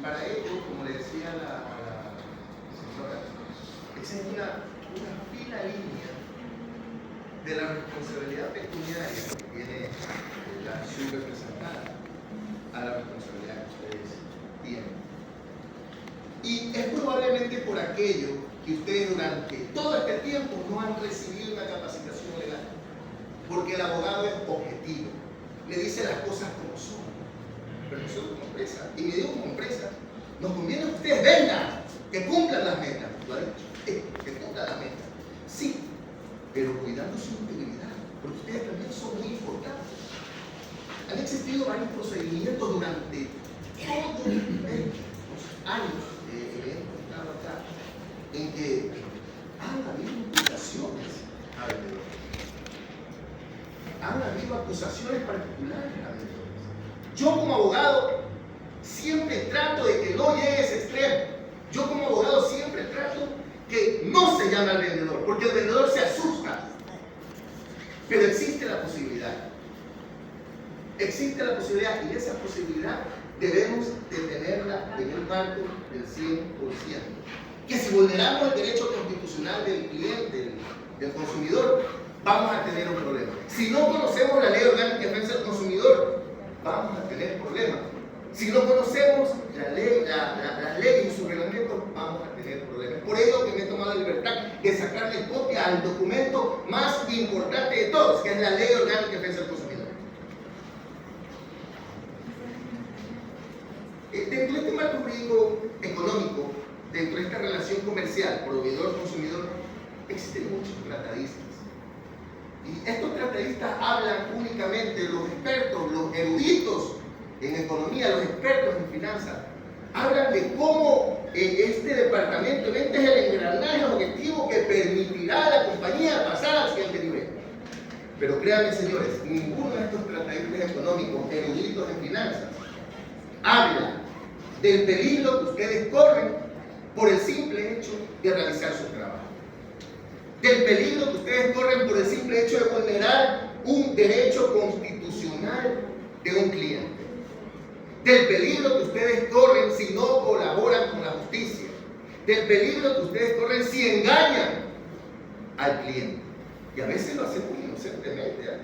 para ello, como le decía a la señora, existe una fina línea de la responsabilidad pecuniaria que tiene la subrepresentada a la responsabilidad que ustedes tienen. Y es probablemente por aquello que ustedes durante todo este tiempo no han recibido una capacitación legal, porque el abogado es objetivo, le dice las cosas como son. Pero nosotros como empresa, y me digo como empresa, nos conviene que ustedes vengan, que cumplan las metas. ¿Lo ha dicho? Que cumplan las metas. Sí, pero cuidando su integridad, porque ustedes también son muy importantes. Han existido varios procedimientos durante todos los años que hemos estado acá, en que han habido imputaciones a vendedores. Han habido acusaciones particulares a vendedores. Yo como abogado siempre trato de que no llegue a ese extremo. Yo como abogado siempre trato que no se llame al vendedor, porque el vendedor se asusta. Pero existe la posibilidad. Existe la posibilidad, y esa posibilidad debemos de tenerla en el marco del 100%. Que si vulneramos el derecho constitucional del cliente, del consumidor, vamos a tener un problema. Si no conocemos la Ley Orgánica de Defensa del Consumidor, vamos a tener problemas. Si no conocemos las leyes y sus reglamentos, vamos a tener problemas. Por ello que me he tomado la libertad de sacarle copia al documento más importante de todos, que es la Ley Orgánica de Defensa del Consumidor. Dentro de este marco jurídico económico, dentro de esta relación comercial, proveedor-consumidor, existen muchos tratadistas. Y estos tratadistas hablan únicamente, los expertos, los eruditos en economía, los expertos en finanzas, hablan de cómo este departamento, este es el engranaje objetivo que permitirá a la compañía pasar al siguiente nivel. Pero créanme, señores, ninguno de estos tratadistas económicos, eruditos en finanzas, habla del peligro que ustedes corren por el simple hecho de realizar su trabajo. Del peligro que ustedes corren por el simple hecho de vulnerar un derecho constitucional de un cliente. Del peligro que ustedes corren si no colaboran con la justicia. Del peligro que ustedes corren si engañan al cliente. Y a veces lo hacemos inocentemente.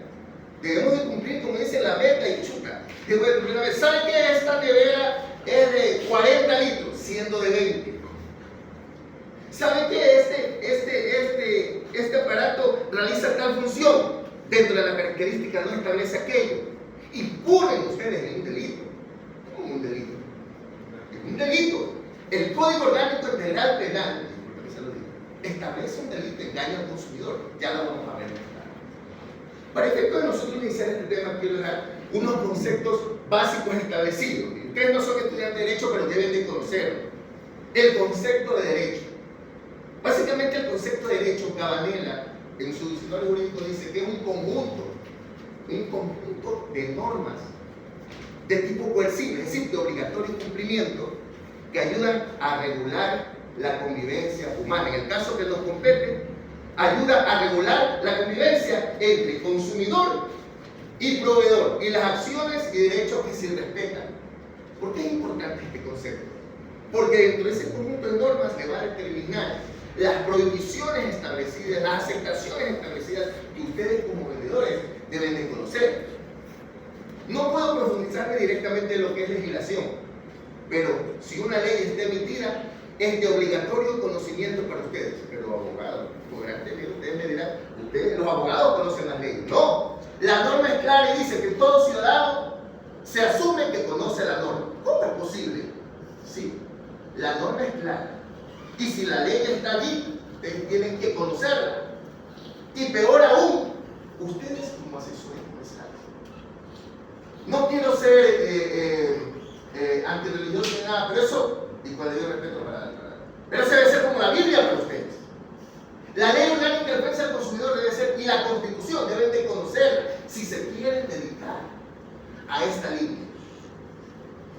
Debemos de cumplir, como dice la meta y chuta. Debo de cumplir una vez. ¿Sabe qué? Esta nevera es de 40 litros, siendo de 20. ¿Sabe qué? Este aparato realiza tal función. Dentro de la característica no establece aquello. Y ponen ustedes en un delito. ¿Cómo un delito? Es un delito. El Código Orgánico Integral Penal, disculpe que se lo diga, establece un delito de engaño al consumidor. Ya lo vamos a ver. Para efecto de nosotros iniciar este tema, quiero dar unos conceptos básicos establecidos. Ustedes no son estudiantes de Derecho, pero deben de conocerlo. El concepto de derecho. Básicamente el concepto de derecho, Cabanela, en su diccionario jurídico dice que es un conjunto de normas de tipo coercivo, es decir, de obligatorio cumplimiento, que ayudan a regular la convivencia humana. En el caso que nos compete, ayuda a regular la convivencia entre consumidor y proveedor y las acciones y derechos que se respetan. ¿Por qué es importante este concepto? Porque dentro de ese conjunto de normas se va a determinar las prohibiciones establecidas, las aceptaciones establecidas que ustedes como vendedores deben de conocer. No puedo profundizarme directamente en lo que es legislación, pero si una ley está emitida, es de obligatorio conocimiento para ustedes. Pero abogados, podrán tener, ustedes me dirán, ustedes los abogados conocen las leyes. No, la norma es clara y dice que todo ciudadano se asume que conoce la norma. ¿Cómo es posible? Sí, la norma es clara. Y si la ley está allí, ustedes tienen que conocerla. Y peor aún, ustedes como asesores comerciales. No quiero ser antirreligioso ni nada, pero eso, y cuando yo respeto pero eso debe ser como la Biblia para ustedes. La Ley Orgánica de Defensa del Consumidor debe ser, y la Constitución deben de conocer si se quieren dedicar a esta línea.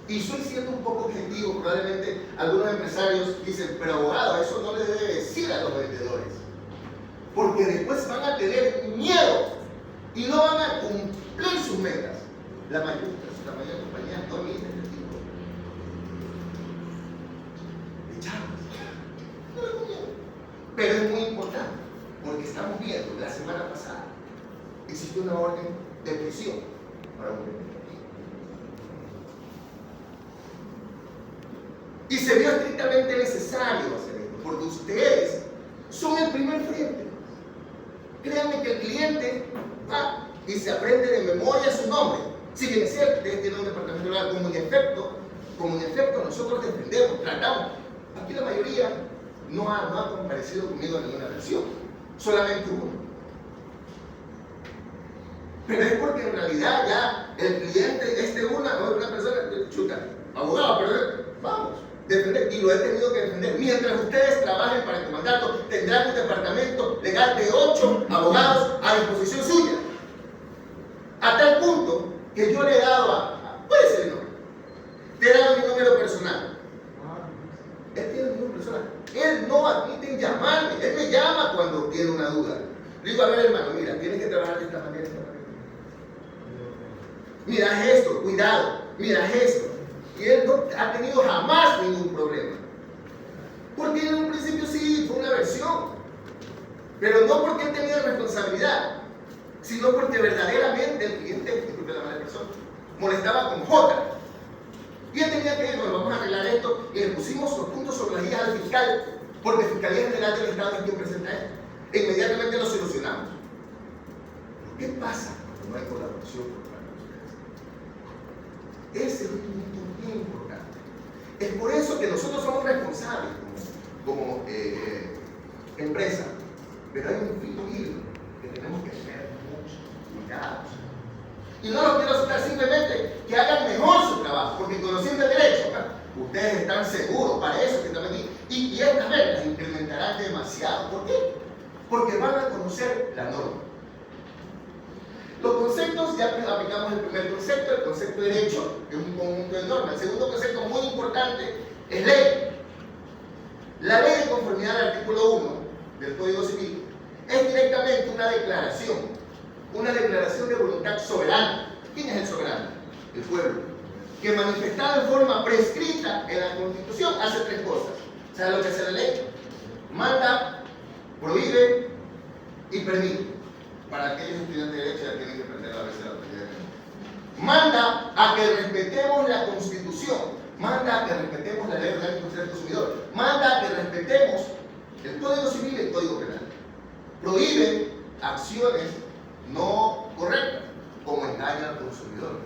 Y estoy siendo un poco objetivo, probablemente algunos empresarios dicen, pero abogado, eso no le debe decir a los vendedores, porque después van a tener miedo y no van a cumplir sus metas. La mayoría de compañías no miden este tipo. existe una orden de prisión para un crimen. Y se vio estrictamente necesario hacer esto, porque ustedes son el primer frente. Créanme que el cliente va y se aprende de memoria su nombre. Si bien es cierto, ustedes tienen un departamento legal, como en efecto nosotros defendemos, tratamos. Aquí la mayoría no ha comparecido conmigo en ninguna versión, solamente uno. Pero es porque en realidad ya el cliente, una persona, chuta, abogado, pero vamos, defender, y lo he tenido que defender. Mientras ustedes trabajen para el comandato, tendrán un departamento legal de 8 abogados a disposición suya. A tal punto que yo le he dado puede ser el nombre, te he dado mi número personal. Él tiene mi número personal. Él no admite llamarme, él me llama cuando tiene una duda. Le digo, a ver hermano, mira, tienes que trabajar de esta manera, Mira esto, cuidado, mira esto. Y él no ha tenido jamás ningún problema. Porque en un principio sí fue una versión, pero no porque él tenía responsabilidad, sino porque verdaderamente el cliente, disculpe la mala persona, molestaba con J. Y él tenía que ir, bueno, vamos a arreglar esto, y le pusimos los puntos sobre las guías al fiscal, porque Fiscalía General del Estado es quien presenta esto. E inmediatamente lo solucionamos. ¿Qué pasa cuando no hay colaboración por parte de ustedes? Ese es un punto muy importante. Es por eso que nosotros somos responsables como empresa, pero hay un filo hilo que tenemos que tener mucho cuidado. Y no los quiero citar, simplemente que hagan mejor su trabajo, porque conociendo el derecho, ustedes están seguros para eso que están aquí. Y estas reglas incrementarán demasiado. ¿Por qué? Porque van a conocer la norma. Los conceptos, ya aplicamos el primer concepto, el concepto de derecho, que es un conjunto de normas. El segundo concepto muy importante es ley. La ley de conformidad al artículo 1 del Código Civil es directamente una declaración de voluntad soberana. ¿Quién es el soberano? El pueblo. Que manifestada en forma prescrita en la Constitución hace 3 cosas. ¿Sabe lo que hace la ley? Manda, prohíbe y permite. Para aquellos estudiantes de derecho ya tienen que aprender a veces la autoridad. Manda a que respetemos la Constitución, manda a que respetemos la Ley Orgánica del Consumidor, manda a que respetemos el Código Civil y el Código Penal. Prohíbe acciones no correctas, como engaño al consumidor,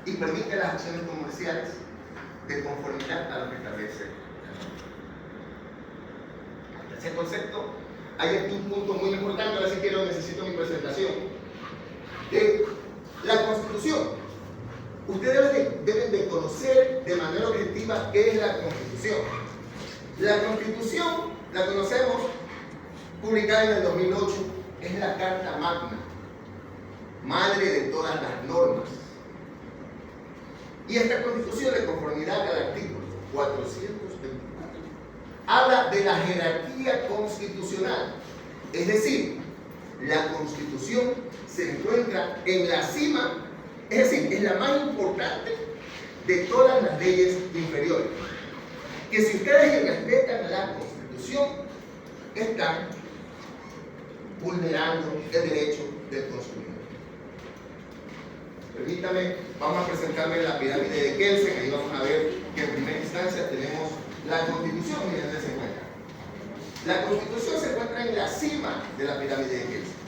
y permite las acciones comerciales de conformidad a lo que establece. Ese concepto, hay aquí un punto muy importante, ahora sí necesito mi presentación. La Constitución. Ustedes deben de conocer de manera objetiva qué es la Constitución. La Constitución, la conocemos, publicada en el 2008, es la Carta Magna, madre de todas las normas. Y esta Constitución, de conformidad al artículo 424, habla de la jerarquía constitucional. Es decir, la Constitución se encuentra en la cima, es decir, es la más importante de todas las leyes inferiores. Que si ustedes respetan la Constitución, están vulnerando el derecho del consumidor. Permítame, vamos a presentarles la pirámide de Kelsen. Ahí vamos a ver que en primera instancia tenemos la Constitución. Miren dónde se encuentra. La Constitución se encuentra en la cima de la pirámide de Kelsen.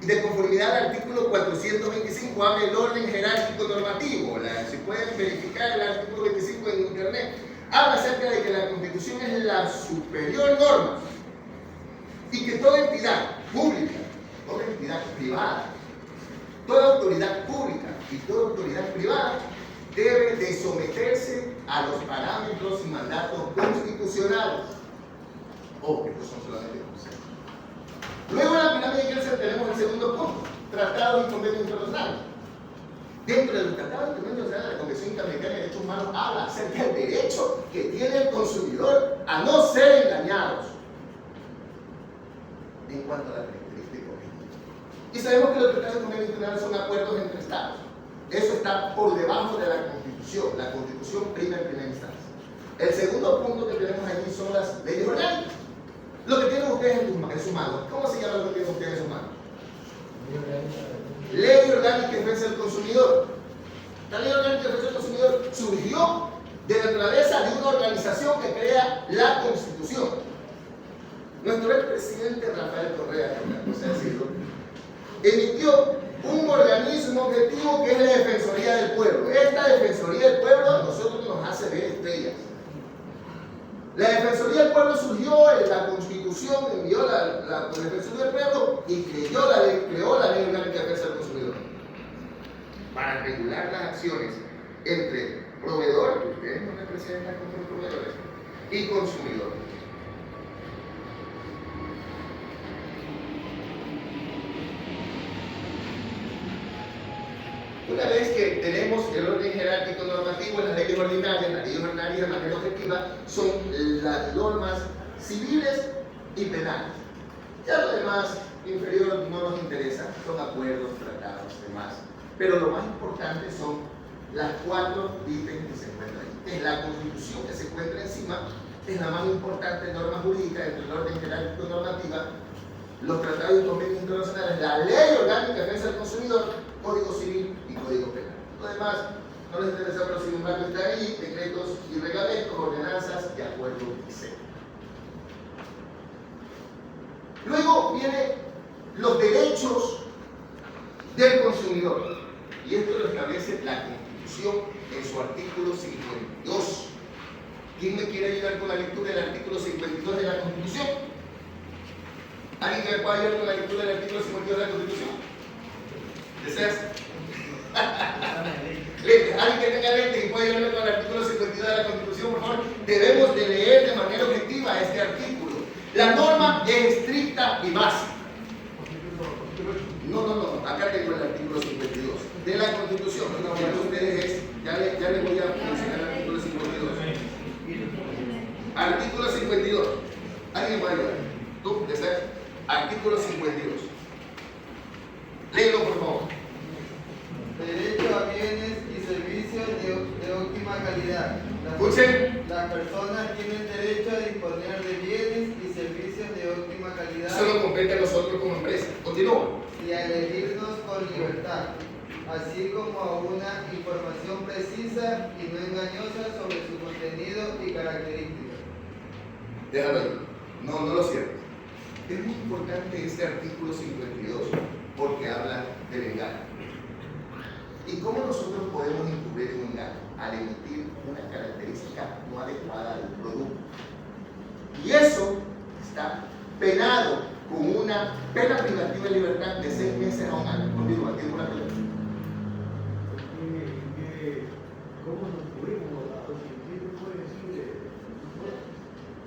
Y de conformidad al artículo 425 habla del orden jerárquico normativo. Si pueden verificar el artículo 25 en internet, habla acerca de que la Constitución es la superior norma y que toda entidad pública, toda entidad privada, toda autoridad pública y toda autoridad privada debe de someterse a los parámetros y mandatos constitucionales. Estos son solamente conceptos. Luego en la pirámide de Kelsen tenemos el segundo punto, tratados y convenios internacionales. Dentro de los tratados y convenios internacionales, la Convención Interamericana de Derechos Humanos habla acerca del derecho que tiene el consumidor a no ser engañados en cuanto a la característica objetiva. Y sabemos que los tratados y convenios internacionales son acuerdos entre estados. Eso está por debajo de la Constitución. La Constitución prima en primera instancia. El segundo punto que tenemos aquí son las leyes orgánicas. Lo que tienen ustedes en sus manos. ¿Cómo se llama lo que tienen ustedes en sus manos? Ley Orgánica de Defensa del Consumidor. La Ley Orgánica de Defensa del Consumidor surgió de la naturaleza de una organización que crea la Constitución. Nuestro expresidente Rafael Correa, no sé decirlo, emitió un organismo objetivo que es la Defensoría del Pueblo. Esta Defensoría del Pueblo a nosotros nos hace ver estrellas. La Defensoría del Pueblo surgió en la Constitución, envió la Defensoría del Pueblo y creó la Ley Orgánica de Defensa del Consumidor para regular las acciones entre proveedor, que ustedes no representan como proveedores, y consumidor. Una vez que tenemos el orden jerárquico normativo, las leyes ordinarias de manera objetiva son las normas civiles y penales. Ya lo demás inferior no nos interesa, son acuerdos, tratados, demás. Pero lo más importante son las 4 ítems que se encuentran ahí. Es la Constitución que se encuentra encima, es la más importante norma jurídica dentro del orden jerárquico normativa, los tratados y convenios internacionales, la Ley Orgánica de Defensa del Consumidor, Código Civil y Código Penal. Lo demás no les interesa, pero sin embargo está ahí, decretos y reglamentos, ordenanzas y acuerdos, etc. Luego vienen los derechos del consumidor, y esto lo establece la Constitución en su artículo 52. ¿Quién me quiere ayudar con la lectura del artículo 52 de la Constitución? ¿Alguien me puede ayudar con la lectura del artículo 52 de la Constitución? ¿Deseas? Alguien que tenga lente y puede ayudarme con el artículo 52 de la Constitución, por favor. Debemos de leer de manera objetiva este artículo. La norma es estricta y básica. No, acá tengo el artículo 52 de la Constitución. Ya les voy a mencionar el artículo 52. Artículo 52. ¿Alguien puede ayudar? ¿Tú deseas? Artículo 52. Léelo, por favor. Derecho a bienes y servicios de óptima calidad. Escuchen. Las personas tienen derecho a disponer de bienes y servicios de óptima calidad. Eso nos compete a nosotros como empresa. Continúa. Y a elegirnos con libertad, así como a una información precisa y no engañosa sobre su contenido y características. Déjalo ahí. No lo cierres. Es muy importante este artículo 52 porque habla del engaño. ¿Y cómo nosotros podemos incurrir en un engaño? Al emitir una característica no adecuada del producto. Y eso está penado con una pena privativa de libertad de 6 meses a 1 año. Continúa, tiene una pregunta. ¿Cómo nos cubrimos a los científicos? ¿Puede decir?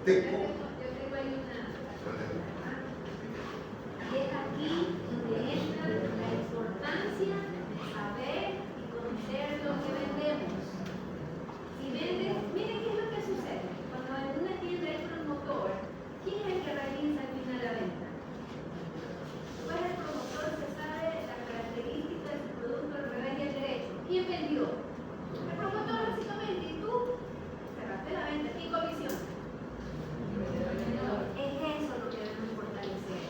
Yo tengo ahí una. Y es aquí donde entra la importancia de saber y conocer lo que vendemos. Si vendes, miren qué es lo que sucede. Cuando en una tienda hay promotor, ¿quién es el que realiza al final la venta? Pues el promotor se sabe la característica de su producto al revés y al derecho. ¿Quién vendió? El promotor básicamente, y tú cerraste la venta, ¿quién comisión? Es eso lo que debemos fortalecer.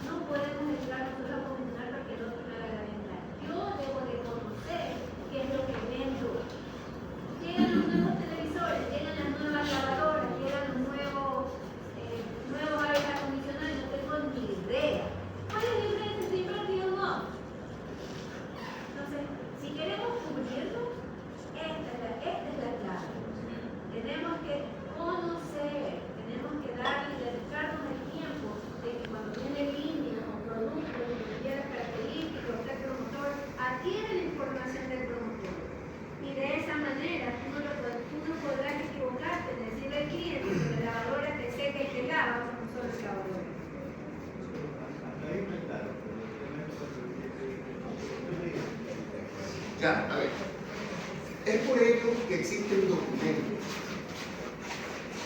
No podemos entrar nosotros a comentar para que el otro me haga la venta. Yo debo de conocer qué es lo que vendo. Llegan los nuevos televisores, llegan las nuevas lavadoras, llegan los nuevos aires acondicionados, no tengo ni idea. ¿Cuál es la diferencia entre impráctico y no? Entonces, si queremos cubrirlo, esta es la clave. Tenemos que conocer, tenemos que darle, dedicarnos el tiempo de que cuando viene línea o producto que requiere características, usted promotor, adquiere la información del promotor. Y de esa manera tú no podrás equivocarte en decirle al cliente que la lavadora te seca y te lava como son las lavadoras. Ya, a ver. Es por ello que existen documentos.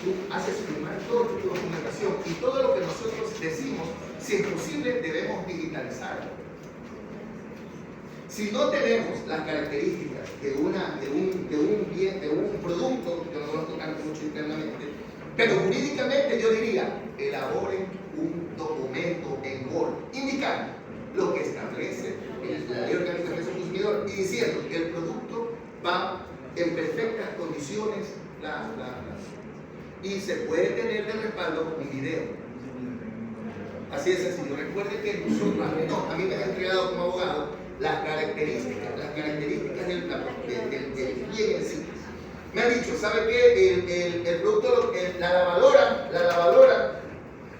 Tú haces firmar toda tu documentación y todo lo que nosotros decimos, si es posible, debemos digitalizarlo. Si no tenemos las características de un bien, de un producto, que no vamos a tocar mucho internamente, pero jurídicamente yo diría, elaboren un documento en Word, indicando lo que establece la Ley Orgánica de Defensa del Consumidor, y diciendo que el producto va en perfectas condiciones, y se puede tener de respaldo un video. Así de sencillo. Recuerde que nosotros, a mí me han entregado como abogado las características del bien en sí. Me han dicho, ¿sabe qué? El producto, la lavadora,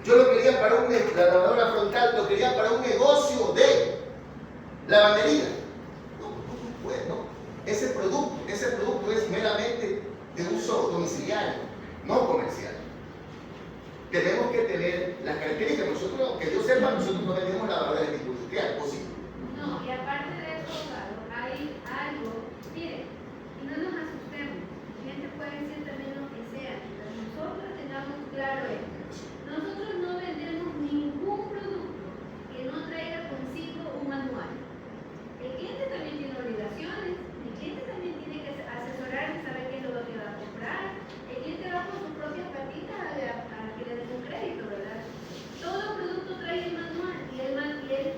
yo lo quería para la lavadora frontal, lo quería para un negocio de lavandería. No. Ese producto es meramente de uso domiciliario, no comercial. Tenemos que tener las características. Nosotros, que yo sepa, nosotros no vendemos lavadoras de tipo industrial, ¿o sí? No, y aparte de eso, claro, hay algo, miren, y no nos asustemos, la gente puede decir también lo que sea, pero nosotros tengamos claro esto. Nosotros no vendemos ningún producto que no traiga consigo un manual. El cliente también tiene obligaciones, el cliente también tiene que asesorarse, saber qué es lo que va a comprar. El cliente va con sus propias patitas a que le den un crédito, ¿verdad? Todo producto trae el manual y él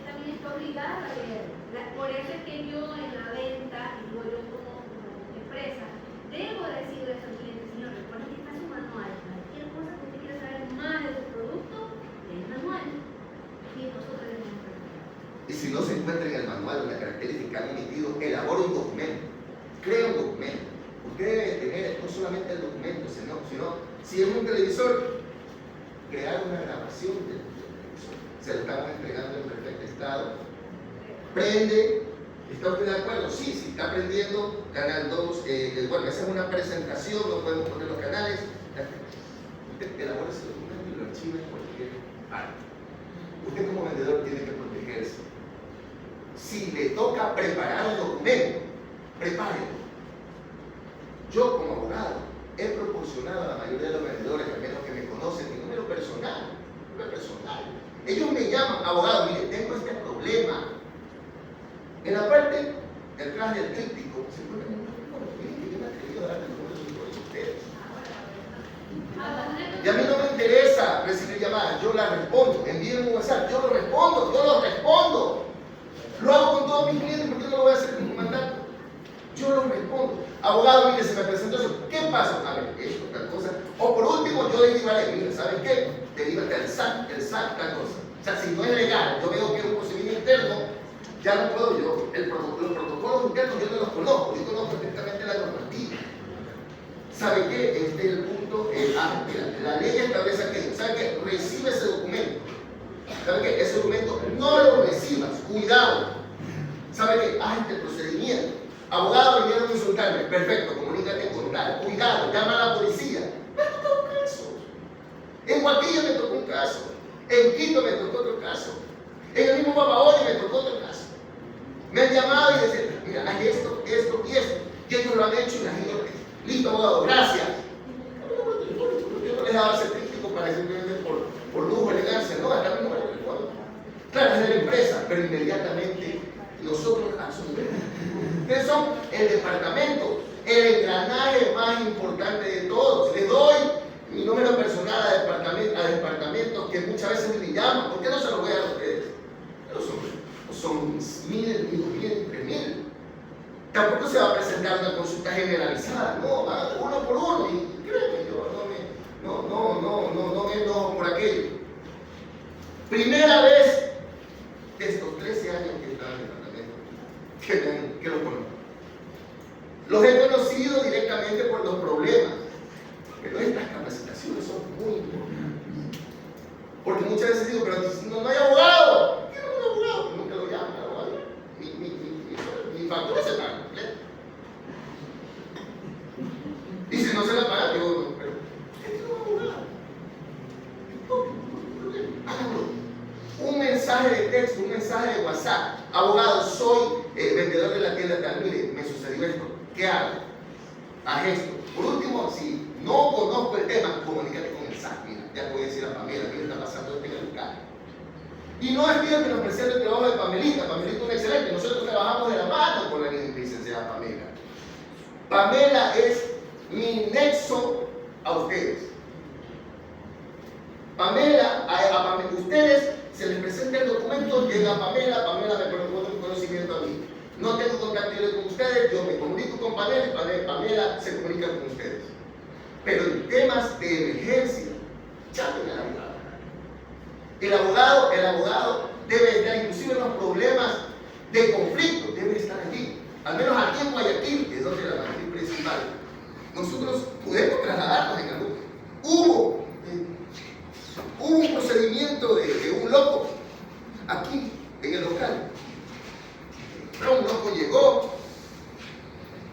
también está obligado a leerlo. Por eso es que yo en la venta, y yo como empresa, debo decirle a su cliente, señor, recuerda que está su manual. Cualquier cosa que usted quiera saber más de su producto, lee el manual. Y nosotros le damos el manual. Y si no se encuentra en el manual una característica que han emitido, elabora un documento, crea un documento. Usted debe tener no solamente el documento, sino si es un televisor, crear una grabación del televisor. Se lo estamos entregando en perfecto estado. Prende, ¿está usted de acuerdo? Sí, si está prendiendo canal 2, bueno, esa es una presentación, no podemos poner los canales. Usted elabora ese documento y lo archiva en cualquier parte. Usted como vendedor tiene que protegerse. Si le toca preparar el documento, prepárelo. Yo como abogado he proporcionado a la mayoría de los vendedores, al menos que me conocen, mi número personal. Ellos me llaman, abogado, mire, tengo este problema. En la parte detrás del tríptico se encuentra un número que yo me he atrevido a darle el número de ustedes. Y a mí no me interesa recibir llamadas, yo las respondo. Envíenme un WhatsApp, yo lo respondo. Lo hago con todos mis clientes, ¿por qué no lo voy a hacer con un mandato? Yo lo respondo. Abogado, mire, se me presentó eso. ¿Qué pasa? A ver, esto, tal cosa. O por último, yo derivaré, mire, ¿saben qué? Derívate al SAT, tal cosa. O sea, si no es legal, yo veo que es un procedimiento interno, ya no puedo yo. Los protocolos internos yo no los conozco, yo conozco perfectamente la normativa. ¿Sabe qué? Este es el punto. Mira, la ley establece aquello. ¿Sabe qué? Recibe ese documento. ¿Sabe qué? Ese documento no lo recibas. Cuidado. ¿Sabe qué? Haz este procedimiento. Abogado, vinieron a insultarme. Perfecto, comunícate con tal. Cuidado, llama a la policía. Me ha tocado un caso. En Guaquilla me tocó un caso. En Quito me tocó otro caso. En el mismo Babahoyo me tocó otro caso. Me han llamado y dicen, mira, haz esto y esto. Y ellos lo han hecho y la gente, listo, abogado, gracias. Yo no les daba ese crítico para simplemente por lujo, elegancia, no, acá mi número de teléfono. Claro, es de la empresa, pero inmediatamente nosotros asumimos. Ustedes son el departamento, el engranaje más importante de todos. Les doy mi número personal a departamentos que muchas veces me llaman. ¿Por qué no se lo voy a dar a ustedes? No son 1,000, 2,000, 3,000. Tampoco se va a presentar una consulta generalizada, no, va uno por uno. Y créeme, yo no me enojo por aquello. Primera vez de estos 13 años que estaba en el departamento que lo conozco. Los he conocido directamente por los problemas, pero estas capacitaciones son muy importantes. Porque muchas veces digo, pero no hay abogado. ¿Qué no hay abogado? Nunca lo llaman abogado. Mi factura se paga completa. Y si no se la paga, digo, no, pero ¿qué tiene un abogado? Háganlo. Un mensaje de texto, un mensaje de WhatsApp. Abogado, soy vendedor de la tienda tal, mire, me sucedió esto. ¿Qué hago? Haz esto. Por último, si no conozco el tema, comunícate con el SAT. Mira, ya puedo decir a Pamela, ¿qué está pasando esto en el local? Y no es bien menospreciar el trabajo de Pamelita. Pamelita es un excelente. Nosotros trabajamos de la mano con la licenciada Pamela. Pamela es mi nexo a ustedes. Pamela, ustedes se les presenta el documento, llega Pamela me pone un conocimiento a mí. No tengo contacto con ustedes, yo me comunico con Pamela y Pamela se comunica con ustedes. Pero en temas de emergencia, llamen al abogado. El abogado debe estar, inclusive en los problemas de conflicto, debe estar allí. Al menos aquí en Guayaquil, que es donde la matriz principal. Nosotros podemos trasladarnos en algo. Hubo un procedimiento de un loco aquí en el local. Un loco llegó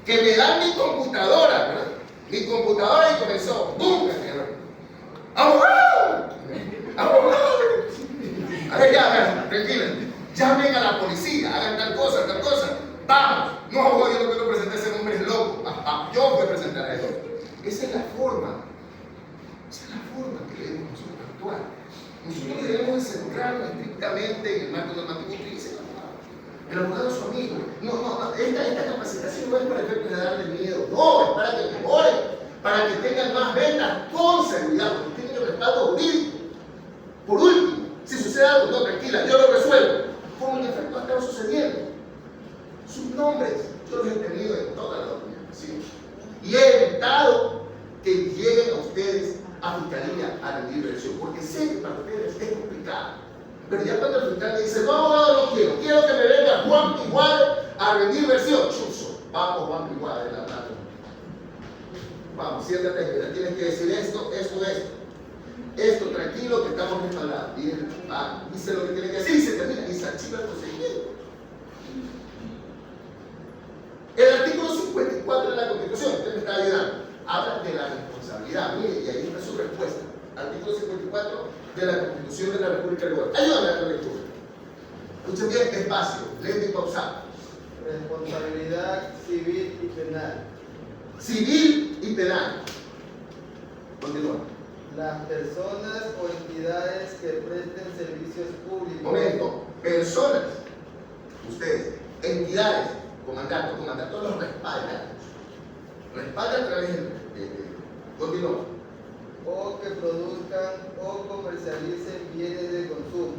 que me da mi computadora, ¿verdad? Mi computadora y comenzó, ¡bum! ¡Abogado! ¡Abogado! A ver, ya, tranquila. Llamen a la policía, hagan tal cosa. ¡Vamos! No, yo no quiero presentar ese hombre, es loco. Yo voy a presentar a él. Esa es la forma que debemos nosotros actuar. Nosotros debemos centrarnos estrictamente en el marco normativo que dice el abogado es su amigo. Esta capacitación no es para efectos de darle miedo, no, es para que mejoren, para que tengan más ventas con seguridad, porque tienen el respaldo jurídico. Por último, si sucede algo, no, tranquila, yo lo resuelvo. Como en efecto ha estado sucediendo. Sus nombres, yo los he tenido en toda la documentación. Y he evitado que lleguen a ustedes a fiscalía a rendir versión, porque sé que para ustedes es complicado. Pero ya cuando el fiscal le dice, no, abogado, no quiero que me venga Juan Pigual a rendir versión. Chuzo, vamos Juan Pigual en la mano. Vamos, siéntate, mira, tienes que decir esto. Esto, tranquilo, que estamos respaldados. Y él dice lo que tiene que decir y se termina y se archiva el procedimiento. El artículo 54 de la Constitución, usted me está ayudando, habla de la responsabilidad. Mire, y ahí está su respuesta. Artículo 54 de la Constitución de la República de Guatemala. Ayúdame a la lectura. Escuchen bien, despacio, lento y pausado. Responsabilidad civil y penal. Civil y penal. Continúa. Las personas o entidades que presten servicios públicos. Momento. Personas, ustedes, entidades, comandantes los respaldan. Respaldan a través de. Continúa. O que produzcan o comercialicen bienes de consumo.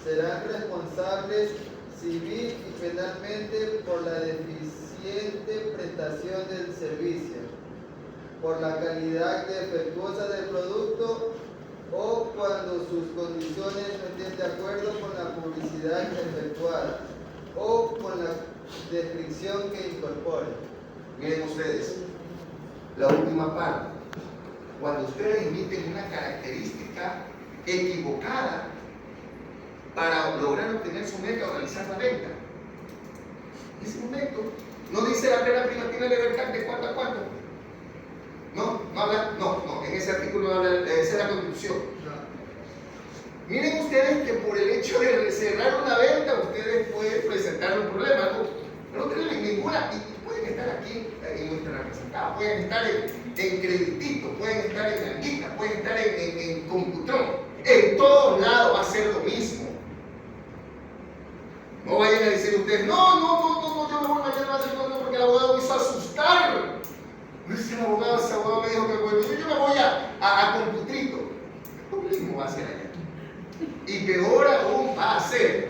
Serán responsables civil y penalmente por la deficiente prestación del servicio, por la calidad defectuosa del producto o cuando sus condiciones no estén de acuerdo con la publicidad efectuada o con la descripción que incorpore. Miren ustedes, la última parte. Cuando ustedes emiten una característica equivocada para lograr obtener su meta o realizar la venta. En ese momento, no dice la plena privativa libertad de cuánto a cuánto. No habla, en ese artículo no habla, esa es la Constitución. Miren ustedes que por el hecho de cerrar una venta, ustedes pueden presentar un problema, no tienen ninguna, y pueden estar aquí en nuestra representada, pueden estar en Creditito, pueden estar en Anguita, pueden estar en Computron, en todos lados va a ser lo mismo. No vayan a decir ustedes, no, yo me voy mañana a hacer no, porque el abogado me hizo asustar. No es el abogado, ese abogado me dijo que yo me voy a Computrito. Lo mismo va a ser allá. Y peor aún va a ser,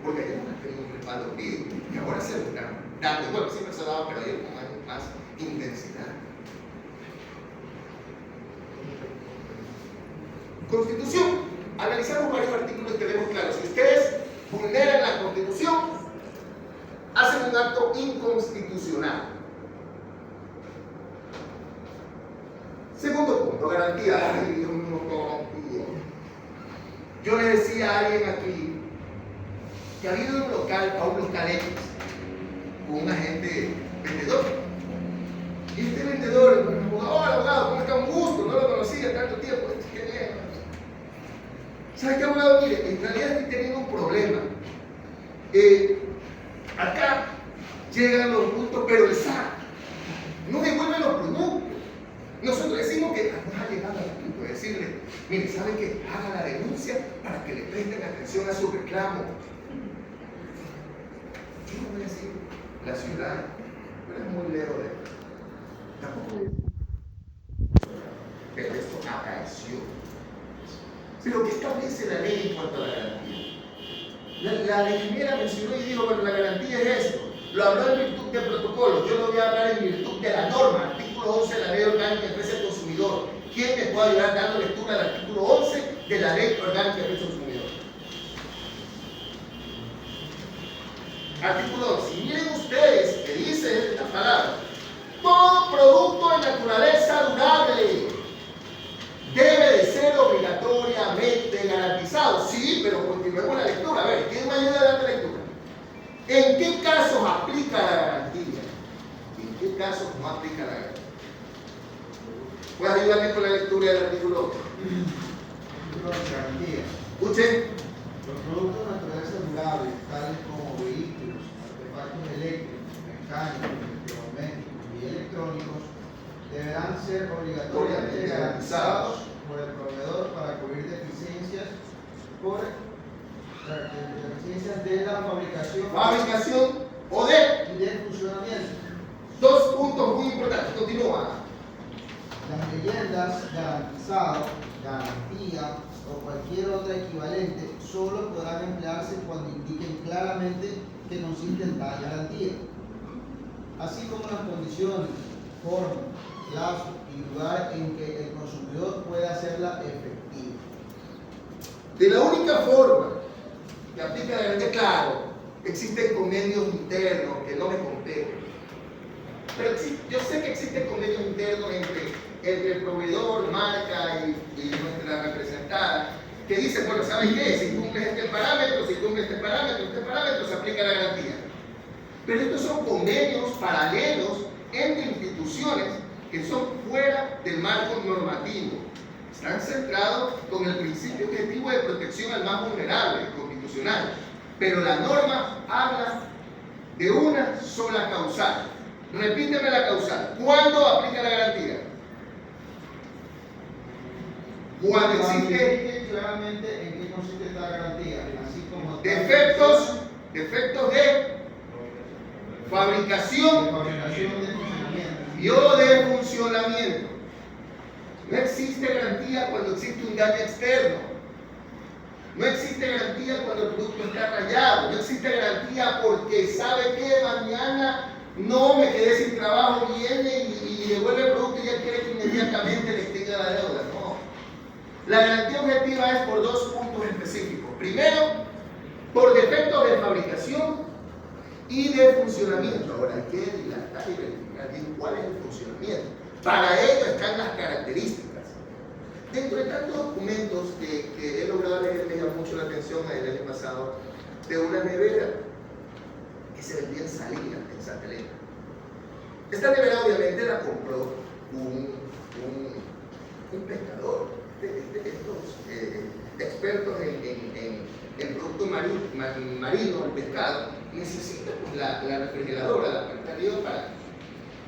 porque allá no tenemos un respaldo jurídico, que ahora se lo están dando. Bueno, siempre se ha dado, pero ayer con más intensidad. Constitución. Analizamos varios artículos y tenemos claro. Si ustedes vulneran la Constitución, hacen un acto inconstitucional. Segundo punto, garantía. Ay, Dios mío, garantía. Yo le decía a alguien aquí que había ido a un local X con un agente vendedor. Y este vendedor, hola abogado, ¿cómo está? Un gusto, no lo conocía tanto tiempo. Qué bien. ¿Sabe qué, abogado? Mire, en realidad estoy teniendo un problema. Acá llegan los productos, pero el SAT no devuelve los productos. Nosotros decimos que nos ha llegado al punto de decirle, mire, ¿sabe qué? Haga la denuncia para que le presten atención a su reclamo. Yo no voy a decir la ciudad, pero es muy lejos de esto. Tampoco voy a decir, pero esto acaeció. Pero ¿qué establece la ley en cuanto a la garantía? La ingeniera mencionó y dijo, bueno, la garantía es esto. Lo habló en virtud del protocolo, yo lo voy a hablar en virtud de la norma, artículo 11 de la Ley Orgánica de Defensa del Consumidor. ¿Quién me puede ayudar dando lectura al artículo 11 de la Ley Orgánica de Defensa del Consumidor? Artículo 11. Y miren ustedes que dice esta palabra: todo producto de naturaleza durable debe de ser obligatoriamente garantizado. Sí, pero continuemos la lectura. A ver, ¿quién me ayuda a dar la lectura? ¿En qué casos aplica la garantía? ¿Y en qué casos no aplica la garantía? ¿Puedes ayudarme con la lectura del artículo 11? Garantía. Escuchen. Los productos de naturaleza durable, tales como vehículos, artefactos eléctricos, mecánicos, electrodomésticos y electrónicos, deberán ser obligatoriamente garantizados por el proveedor para cubrir deficiencias de la Fabricación o de. y de funcionamiento. Dos puntos muy importantes. Continúa. Las leyendas garantizado, garantía o cualquier otra equivalente solo podrán emplearse cuando indiquen claramente que consiste en tal garantía, así como las condiciones, forma, plazo y lugar en que el consumidor pueda hacerla efectiva. De la única forma que aplica la garantía, claro, existen convenios internos que no me competen. Pero yo sé que existen convenios internos entre el proveedor, marca y nuestra representada, que dicen, bueno, ¿sabes qué? Si cumples este parámetro, se aplica la garantía. Pero estos son convenios paralelos entre instituciones que son fuera del marco normativo. Están centrados con el principio objetivo de protección al más vulnerable, constitucional. Pero la norma habla de una sola causal. Repíteme la causal. ¿Cuándo aplica la garantía? Cuando existe claramente en qué consiste esta garantía, así como defectos de fabricación de funcionamiento. y o de funcionamiento. No existe garantía cuando existe un daño externo. No existe garantía cuando el producto está rayado. No existe garantía porque sabe que mañana no me quedé sin trabajo, viene y devuelve el producto y ya quiere que inmediatamente le extinga la deuda. No. La garantía objetiva es por dos puntos específicos. Primero, por defectos de fabricación y de funcionamiento. Ahora hay que dilatar y verificar bien cuál es el funcionamiento. Para ello están las características. Dentro de tantos documentos que he logrado leer, me llamó mucho la atención el año pasado, de una nevera que se vendía en Salinas, en Santa Elena. Esta nevera obviamente la compró un pescador, estos expertos en producto marino, el pescado, necesita pues, la refrigeradora, la pantalla para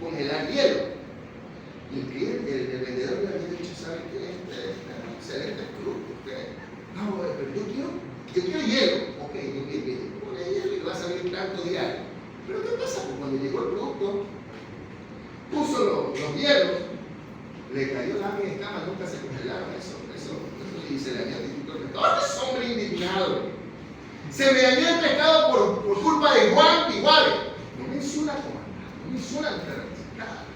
congelar hielo. Y el vendedor le había dicho, ¿sabe qué? Este es un excelente producto. No, pero yo quiero hielo. Ok, yo ponle hielo y va a salir tanto diario. Pero ¿qué pasa? Pues cuando llegó el producto, puso los hielos, le cayó lámina de escama, nunca se congelaron eso y se le había dicho al pescado. ¡Ah, ese hombre indignado! Se me dañó el pescado por culpa de Juan igual. No menciona comandante, no menciona nuestra representada.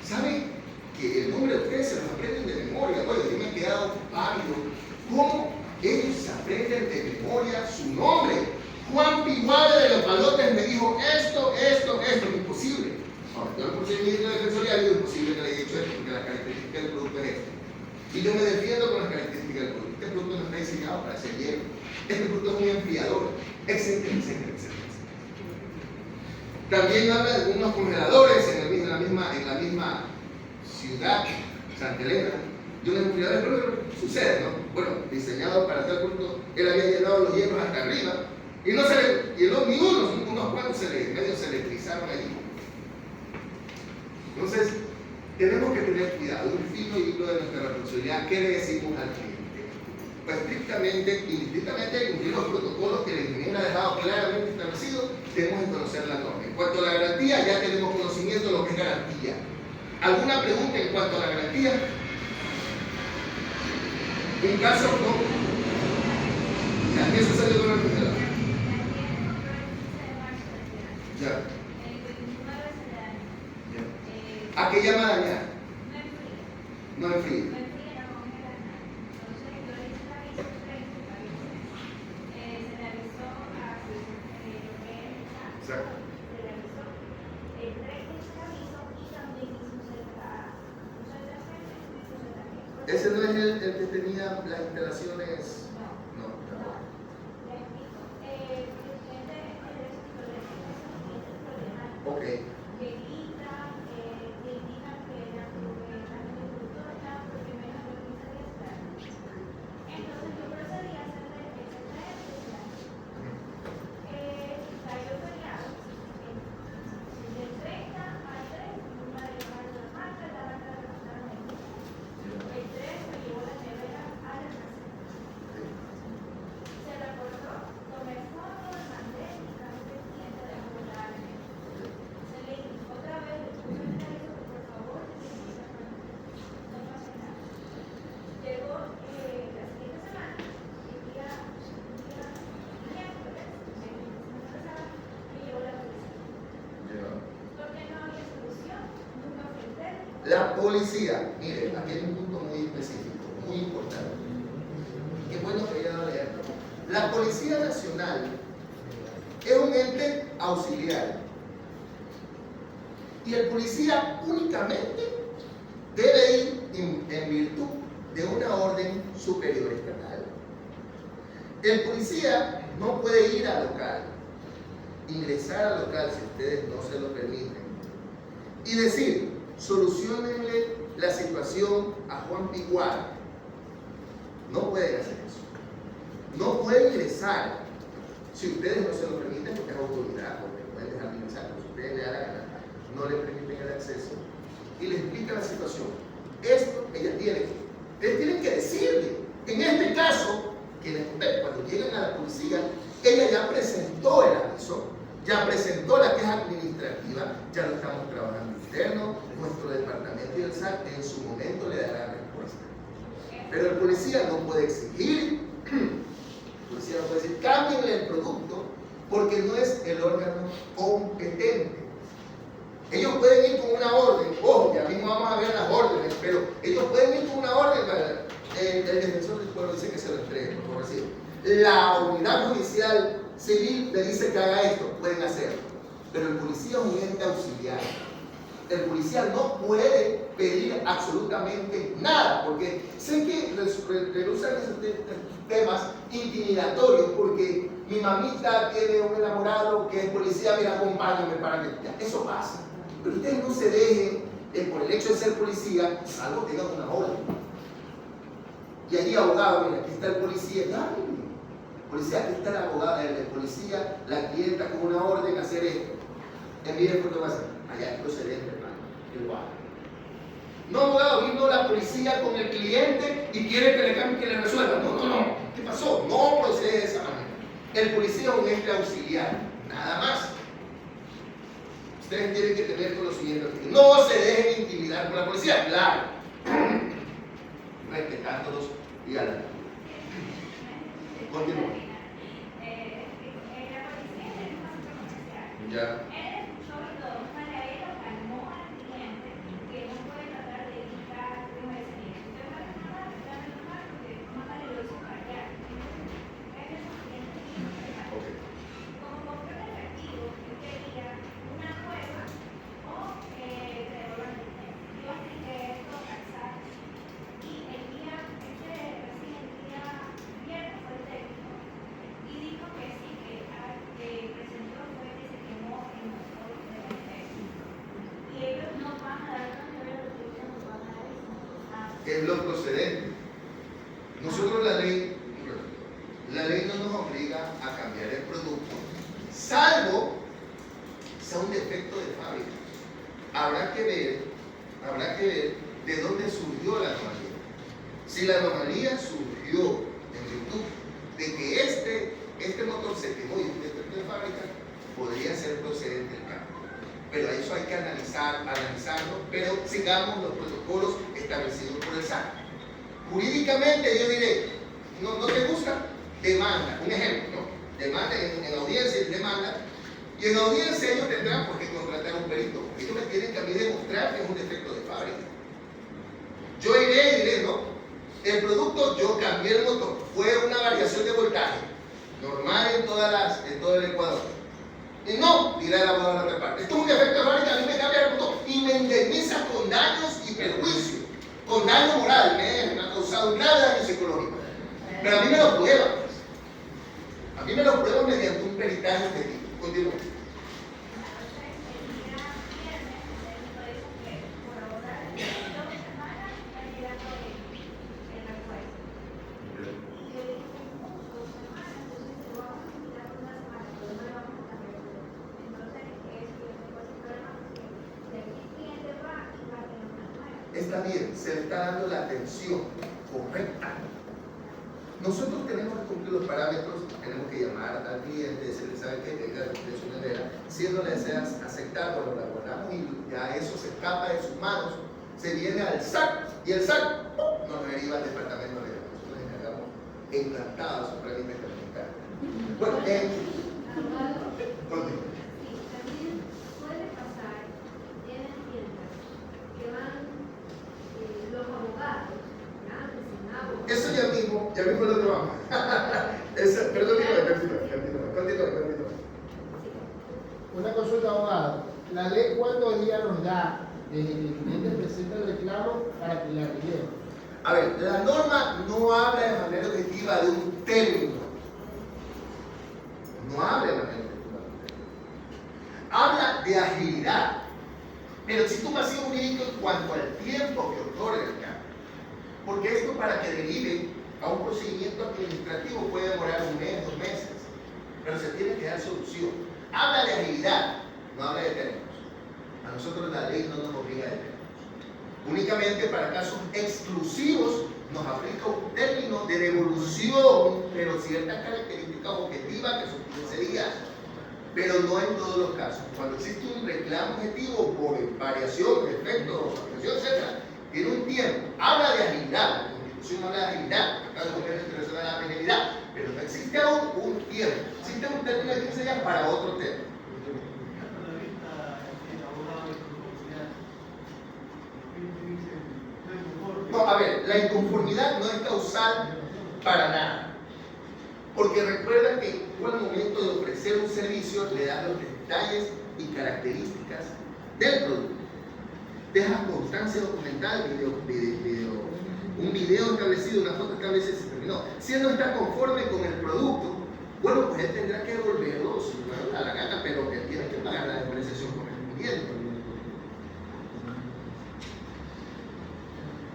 ¿Saben que el nombre de ustedes se los aprenden de memoria? Oye, yo me he quedado pálido. ¿Cómo ellos se aprenden de memoria su nombre? Juan Piguare de los Palotes me dijo esto, es imposible. Ahora, yo por ser ministro de Defensoría digo imposible que le haya dicho esto porque la característica del producto es esta. Y yo me defiendo con las características del producto. Este producto no está diseñado para hacer hielo. Este producto es muy enfriador, etcétera. También habla de algunos congeladores en la misma ciudad, Santa Elena. De unos enfriadores, pero sucede, ¿no? Bueno, diseñado para tal producto, él había llenado los hielos hasta arriba y no se le llenó ni unos cuantos medio se electrizaron allí. Entonces, tenemos que tener cuidado, un fino hilo de nuestra responsabilidad. ¿Qué le decimos al cliente? Pues estrictamente, indistintamente, cumplir los protocolos que el ingeniero ha dejado claramente establecidos, tenemos que conocer la norma. En cuanto a la garantía, ya tenemos conocimiento de lo que es garantía. ¿Alguna pregunta en cuanto a la garantía? En caso no. Ya, eso salió con la primera. Ya. Ya. ¿A qué llama dañar? No enfría. Exacto. ¿Ese no es el que tenía las instalaciones? No, tampoco. Ok. La policía, mire, aquí hay un punto muy específico, muy importante. Qué bueno que haya dado a leerlo. La Policía Nacional es un ente auxiliar. Y el policía únicamente debe ir en virtud de una orden superior estatal. El policía no puede ir al local, ingresar al local si ustedes no se lo permiten, y decir: solucionenle la situación a Juan Piguar. No pueden hacer eso. No pueden ingresar si ustedes no se lo permiten, porque es autoridad, porque pueden dejar de ingresar, pero si ustedes le dan la gana, no le permiten el acceso y le explican la situación. Esto ustedes tienen que decirle. En este caso, cuando llegan a la policía, ella ya presentó el aviso, ya presentó la queja administrativa, ya lo estamos trabajando interno, nuestro departamento y el SAT en su momento le dará respuesta. Pero el policía no puede exigir, el policía no puede decir: cámbienle el producto, porque no es el órgano competente. Ellos pueden ir con una orden, ojo, ya mismo vamos a ver las órdenes, pero ellos pueden ir con una orden. El defensor del pueblo dice que se lo entregue, por favor, sí. La unidad judicial civil le dice que haga esto, pueden hacerlo. Pero el policía es un ente auxiliar. El policía no puede pedir absolutamente nada, porque sé que rehusan esos temas intimidatorios, porque mi mamita tiene un enamorado que es policía, mira, acompáñame para que... Ya, eso pasa. Pero ustedes no se dejen, por el hecho de ser policía, salvo que tengan una orden. Y allí, abogado, mira, aquí está el policía, dale. Policía, aquí está el abogado, el policía, la clienta con una orden a hacer esto. Envíe el fotografía. Allá es procedente, hermano. Igual. No, abogado, vino la policía con el cliente y quiere que le cambie, que le resuelva. No. ¿Qué pasó? No procede de esa manera. El policía es un ente auxiliar, nada más. Ustedes tienen que tener conocimiento. No se dejen intimidar por la policía, claro. Respetándolos y a la ley. Continúa. Ya. Es lo procedente. Nosotros la ley no nos obliga a cambiar el producto, salvo sea un defecto de fábrica. Habrá que ver de dónde surgió la anomalía. Si la anomalía surgió en virtud de que este motor se quemó y es un defecto de fábrica, podría ser procedente el cambio. Pero a eso hay que analizarlo, pero sigamos los protocolos establecidos por el SAT. Jurídicamente yo diré, no te gusta, demanda. Un ejemplo, ¿no? Demanda en audiencia y demanda. Y en audiencia ellos tendrán por qué contratar a un perito, porque ellos me tienen que a mí demostrar que es un defecto de fábrica. Yo iré y diré, no, el producto yo cambié el motor, fue una variación de voltaje, normal en todo el Ecuador. Y no, dirá el abogado de la otra parte, esto es un defecto de fábrica, a mí me cambia el motor y me indemniza con daños y perjuicios, con daño moral, me ha causado un grave daño psicológico. Pero a mí me lo prueban, pues. A mí me lo prueban mediante un peritaje objetivo. Continúa. Está bien, se le está dando la atención correcta. Nosotros tenemos que cumplir los parámetros, tenemos que llamar al cliente, decirle, ¿sabe qué? Tenga la su nevera. Si él no le deseas aceptar, bueno, la guardamos y ya eso se escapa de sus manos, se viene al SAC y el SAC nos deriva al departamento legal. Nosotros nos encargamos encantados supremamente de comunicar. Bueno, continúa. Eso ya mismo lo trabajamos. Pero continúa. Una consulta, abogado. ¿La ley cuántos días nos da desde que el cliente presenta el reclamo para que la rellene? A ver, la norma no habla de manera objetiva de un término. No habla de manera objetiva de un término. Habla de agilidad. Pero si tú vacío jurídico en cuanto al tiempo que otorga el cambio. Porque esto para que derive a un procedimiento administrativo puede demorar un mes, 2 meses. Pero se tiene que dar solución. Habla de agilidad, no habla de términos. A nosotros la ley no nos obliga a términos. Únicamente para casos exclusivos nos aplica un término de devolución, pero ciertas características objetivas que son 15 días. Pero no en todos los casos. Cuando existe un reclamo objetivo por variación, defecto, afectación, etc., tiene un tiempo. Habla de agilidad, la Constitución habla de agilidad, acá el gobierno internacional habla de agilidad, pero no existe aún un tiempo. Existe un término de 15 días para otro tema. No, a ver, la inconformidad no es causal para nada. Porque recuerda que tú al momento de ofrecer un servicio le das los detalles y características del producto. Dejas constancia documental, un video establecido, una foto establecida y se terminó. Si él no está conforme con el producto, bueno, pues él tendrá que devolverlo si no le da la gana, pero él tiene que pagar la depreciación correspondiente.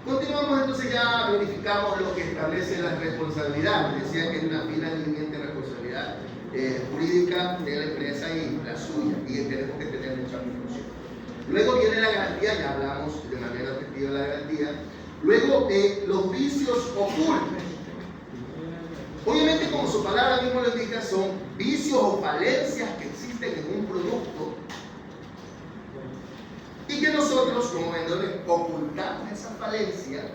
Continuamos entonces, ya verificamos lo que establece la responsabilidad. Decía que hay una fila limiente de responsabilidad jurídica de la empresa y la suya, y tenemos que tener mucha precaución. Luego viene la garantía, ya hablamos de manera objetiva de la garantía. Luego los vicios ocultos. Obviamente, como su palabra mismo lo indica, son vicios o falencias que existen en un producto y que nosotros como vendedores ocultamos esa falencia,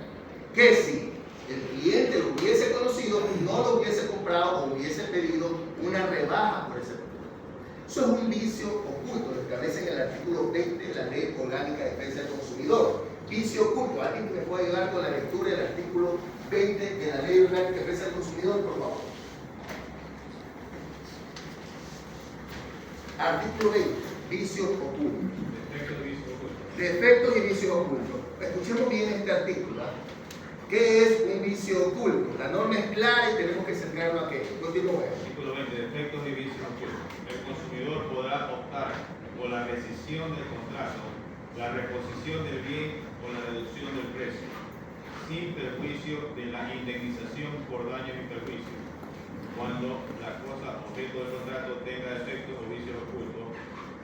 que si el cliente lo hubiese conocido, no lo hubiese comprado o hubiese pedido una rebaja por ese producto. Eso es un vicio oculto, lo establece en el artículo 20 de la Ley Orgánica de Defensa del Consumidor. Vicio oculto. ¿Alguien que me pueda ayudar con la lectura del artículo 20 de la Ley Orgánica de Defensa del Consumidor, por favor? Artículo 20. Vicio oculto. Defectos y vicios ocultos. Escuchemos bien este artículo. ¿Qué es un vicio oculto? La norma es clara y tenemos que centrarnos aquí. Continúe. Artículo 20. Defectos y vicios ocultos. El consumidor podrá optar por la rescisión del contrato, la reposición del bien o la reducción del precio, sin perjuicio de la indemnización por daños y perjuicios, cuando la cosa objeto del contrato tenga defectos o vicios ocultos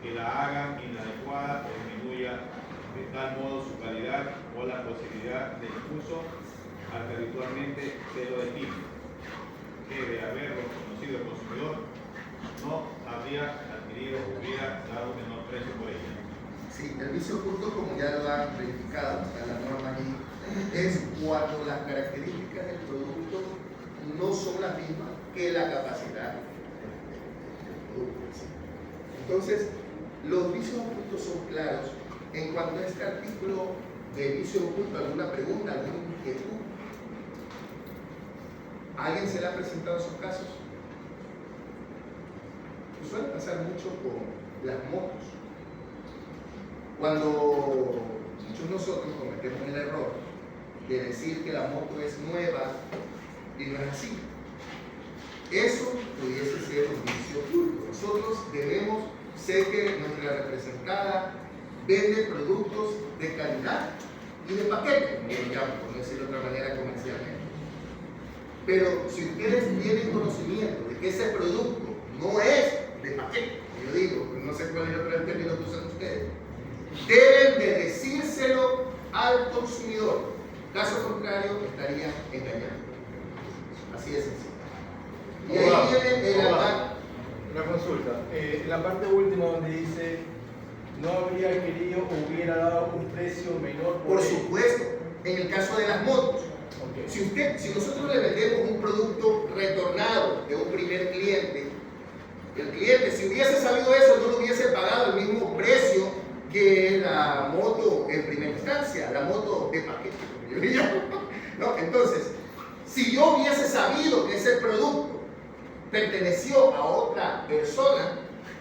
que la hagan inadecuada o disminuya de tal modo su calidad o la posibilidad de uso al que habitualmente se lo define. Debe haberlo conocido el consumidor, no habría adquirido o hubiera dado menor precio por ella. Sí, el vicio oculto, como ya lo han verificado, está en la norma aquí, es cuando las características del producto no son las mismas que la capacidad del producto en sí. Entonces, los vicios ocultos son claros. En cuanto a este artículo de vicio oculto, ¿alguna pregunta, alguna inquietud? ¿A alguien se le ha presentado esos casos? Suele pasar mucho con las motos. Cuando muchos de nosotros cometemos el error de decir que la moto es nueva y no es así. Eso pudiese ser un vicio oculto. Nosotros debemos ser que nuestra representada vende productos de calidad y de paquete, como lo llamo, por no decirlo de otra manera comercialmente. Pero si ustedes tienen conocimiento de que ese producto no es de paquete, como yo digo, no sé cuál es el otro término que usan ustedes, deben de decírselo al consumidor. Caso contrario, estarían engañando. Así de sencillo. Y ahí viene el ataque. Una consulta. En la parte última donde dice no habría querido o hubiera dado un precio menor Por él. supuesto, en el caso de las motos. Ok. Si nosotros le vendemos un producto retornado de un primer cliente, el cliente, si hubiese sabido eso, no lo hubiese pagado el mismo precio que la moto en primera instancia, la moto de paquete, como yo le llamo. ¿No? Entonces, si yo hubiese sabido que ese producto perteneció a otra persona,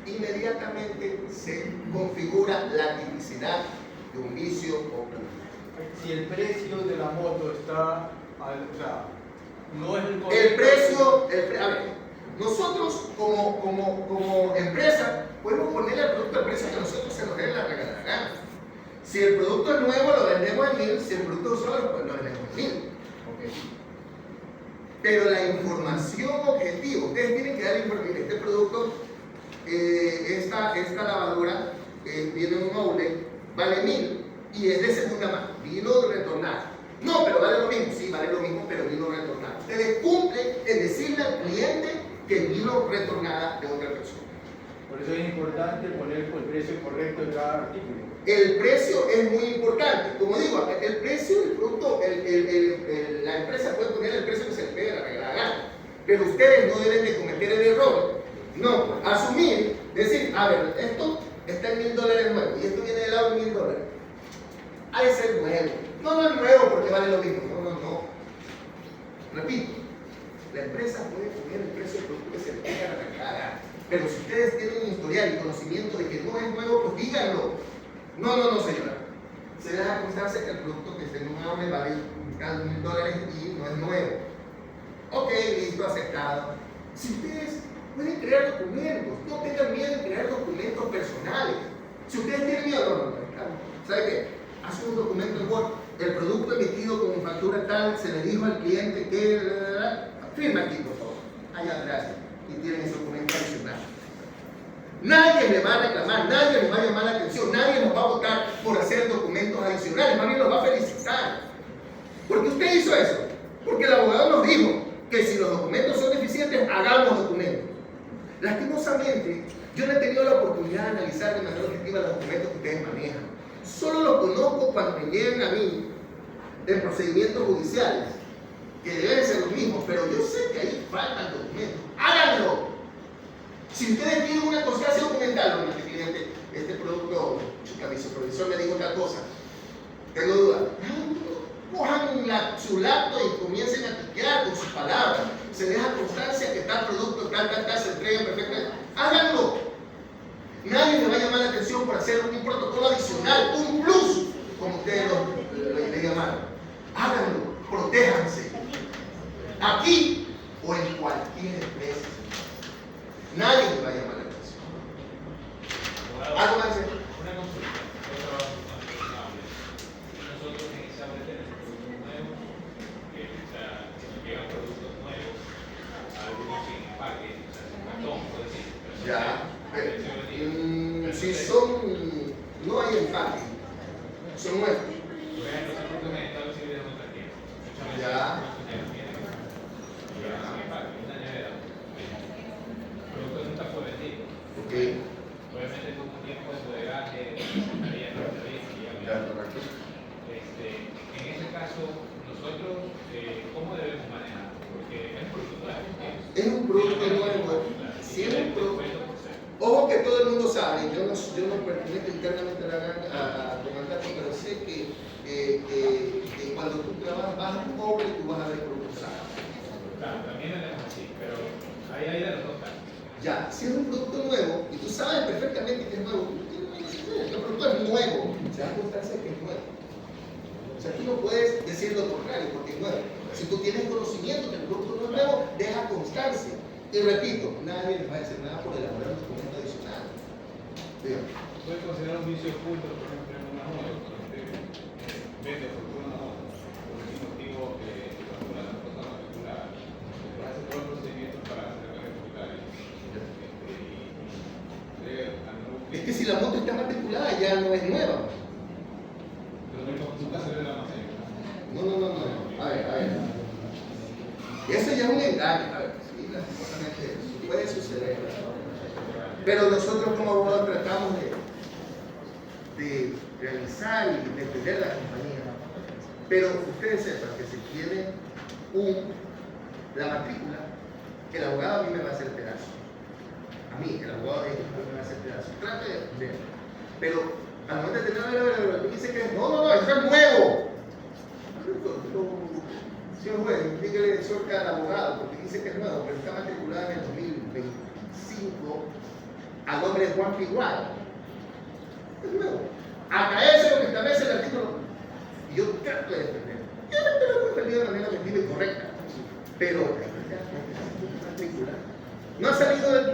inmediatamente se configura la tipicidad de un vicio oculto. Si el precio de la moto está, o sea, no es el correcto. El precio, a ver, nosotros como empresa podemos ponerle al producto el precio que a nosotros se nos dé la regalada gana. Si el producto es nuevo lo vendemos en 1000, si el producto es usado pues lo vendemos en 1000. Okay. Pero la información objetiva, ustedes tienen que dar información. Este producto, esta lavadora viene en un outlet, vale 1000 y es de segunda mano, vino retornado. No, pero vale lo mismo, sí, vale lo mismo, pero vino retornado. Ustedes cumplen en decirle al cliente que vino retornada de otra persona. Por eso es importante poner el precio correcto de cada artículo. El precio es muy importante. Como digo, el precio del producto, la empresa puede poner el precio que se le pegue la regalada gana. Pero ustedes no deben de cometer el error. No, asumir, decir, a ver, esto está en $1000 nuevo y esto viene de lado de $1000. Ha de ser nuevo. No es nuevo porque vale lo mismo. No. Repito, la empresa puede poner el precio del producto que se le pegue la regalada gana. Pero si ustedes tienen un historial y conocimiento de que no es nuevo, pues díganlo. No, señora. Se deja constarse que el producto que esté en un AME vale $1000 y no es nuevo. Ok, listo, aceptado. Si ustedes pueden crear documentos, no tengan miedo en crear documentos personales. Si ustedes tienen miedo, no. ¿Sabe qué? Hace un documento en Word. El producto emitido con factura tal, se le dijo al cliente que... firma aquí, por favor. Allá atrás. Y tienen ese documento adicional. Nadie le va a reclamar, nadie le va a llamar la atención, nadie nos va a votar por hacer documentos adicionales, nadie nos va a felicitar. ¿Por qué usted hizo eso? Porque el abogado nos dijo que si los documentos son deficientes, hagamos documentos. Lastimosamente, yo no he tenido la oportunidad de analizar de manera objetiva los documentos que ustedes manejan. Solo los conozco cuando me llegan a mí en procedimientos judiciales, que deben ser los mismos, pero yo sé que ahí faltan documentos. ¡Háganlo! Si ustedes tienen una constancia documental, este cliente, este producto, mi supervisor me dijo tal cosa, tengo duda. Cojan su laptop y comiencen a tiquear con sus palabras. Se deja constancia que tal producto, tal, se entrega perfectamente. Háganlo. Nadie le va a llamar la atención por hacer un protocolo adicional, un plus, como ustedes le llamaron. Háganlo, protéjanse. Aquí o en cualquier empresa. Nadie le va a llamar la atención. ¿Algo más? Una consulta. Nosotros inicialmente tenemos productos nuevos, que nos llegan productos nuevos, algunos sin empaque, sin cartón, por decir. Ya. Si son, no hay empaque, son nuevos. Por ejemplo, ese producto en Estados Unidos de nuestra tienda. Muchas veces Ya. sin empaque, una nevera. El producto nunca fue vendido. Ok. Obviamente tuvo un tiempo de bodegaje, estaría. Ya, correcto. En ese caso, caso, nosotros, ¿cómo debemos manejarlo? Porque es un producto nuevo. Es un producto nuevo. Si es un producto. Ojo que todo el mundo sabe, yo no pertenezco internamente a comandante, pero sé que cuando tú trabajas bajo un cobre, tú vas a ver productos sanos. Claro, también lo tenemos así, pero hay de los dos casos. Ya, si es un producto nuevo y tú sabes perfectamente que es nuevo, tú tienes una necesidad, el producto es nuevo, se da constancia que es nuevo. O sea, tú no puedes decir lo contrario porque es nuevo. Si tú tienes conocimiento que el producto no es nuevo, deja constancia. Y repito, nadie les va a decir nada por elaborar un documento adicional. Dígame. Puede considerar un vicio oculto, por ejemplo, en una joya, cuando usted vende por una joya, por ese motivo la persona particular, hace todo el procedimiento para hacer la tributaria. Es que si la moto está matriculada ya no es nueva. Pero nunca se ve el almacén. No. A ver. Eso ya es un engaño. A ver, sí, lastimosamente puede suceder. Pero nosotros como abogados tratamos de realizar y defender la compañía. Pero ustedes sepan que si tiene la matrícula, el abogado a mí me va a hacer pedazo. A mí, el abogado de ellos me va a hacer pedazo. Trate de defender. Pero al momento de tener tú dices que no, eso es nuevo. Señor juez, dígale suelta al abogado porque dice que es nuevo, pero está matriculada en el 2025 a nombre de Juan Figual. Es nuevo. Acaece lo que establece el artículo. Y yo trato de defender. Yo no lo he defendido de manera objetiva y correcta. Pero no ha salido de las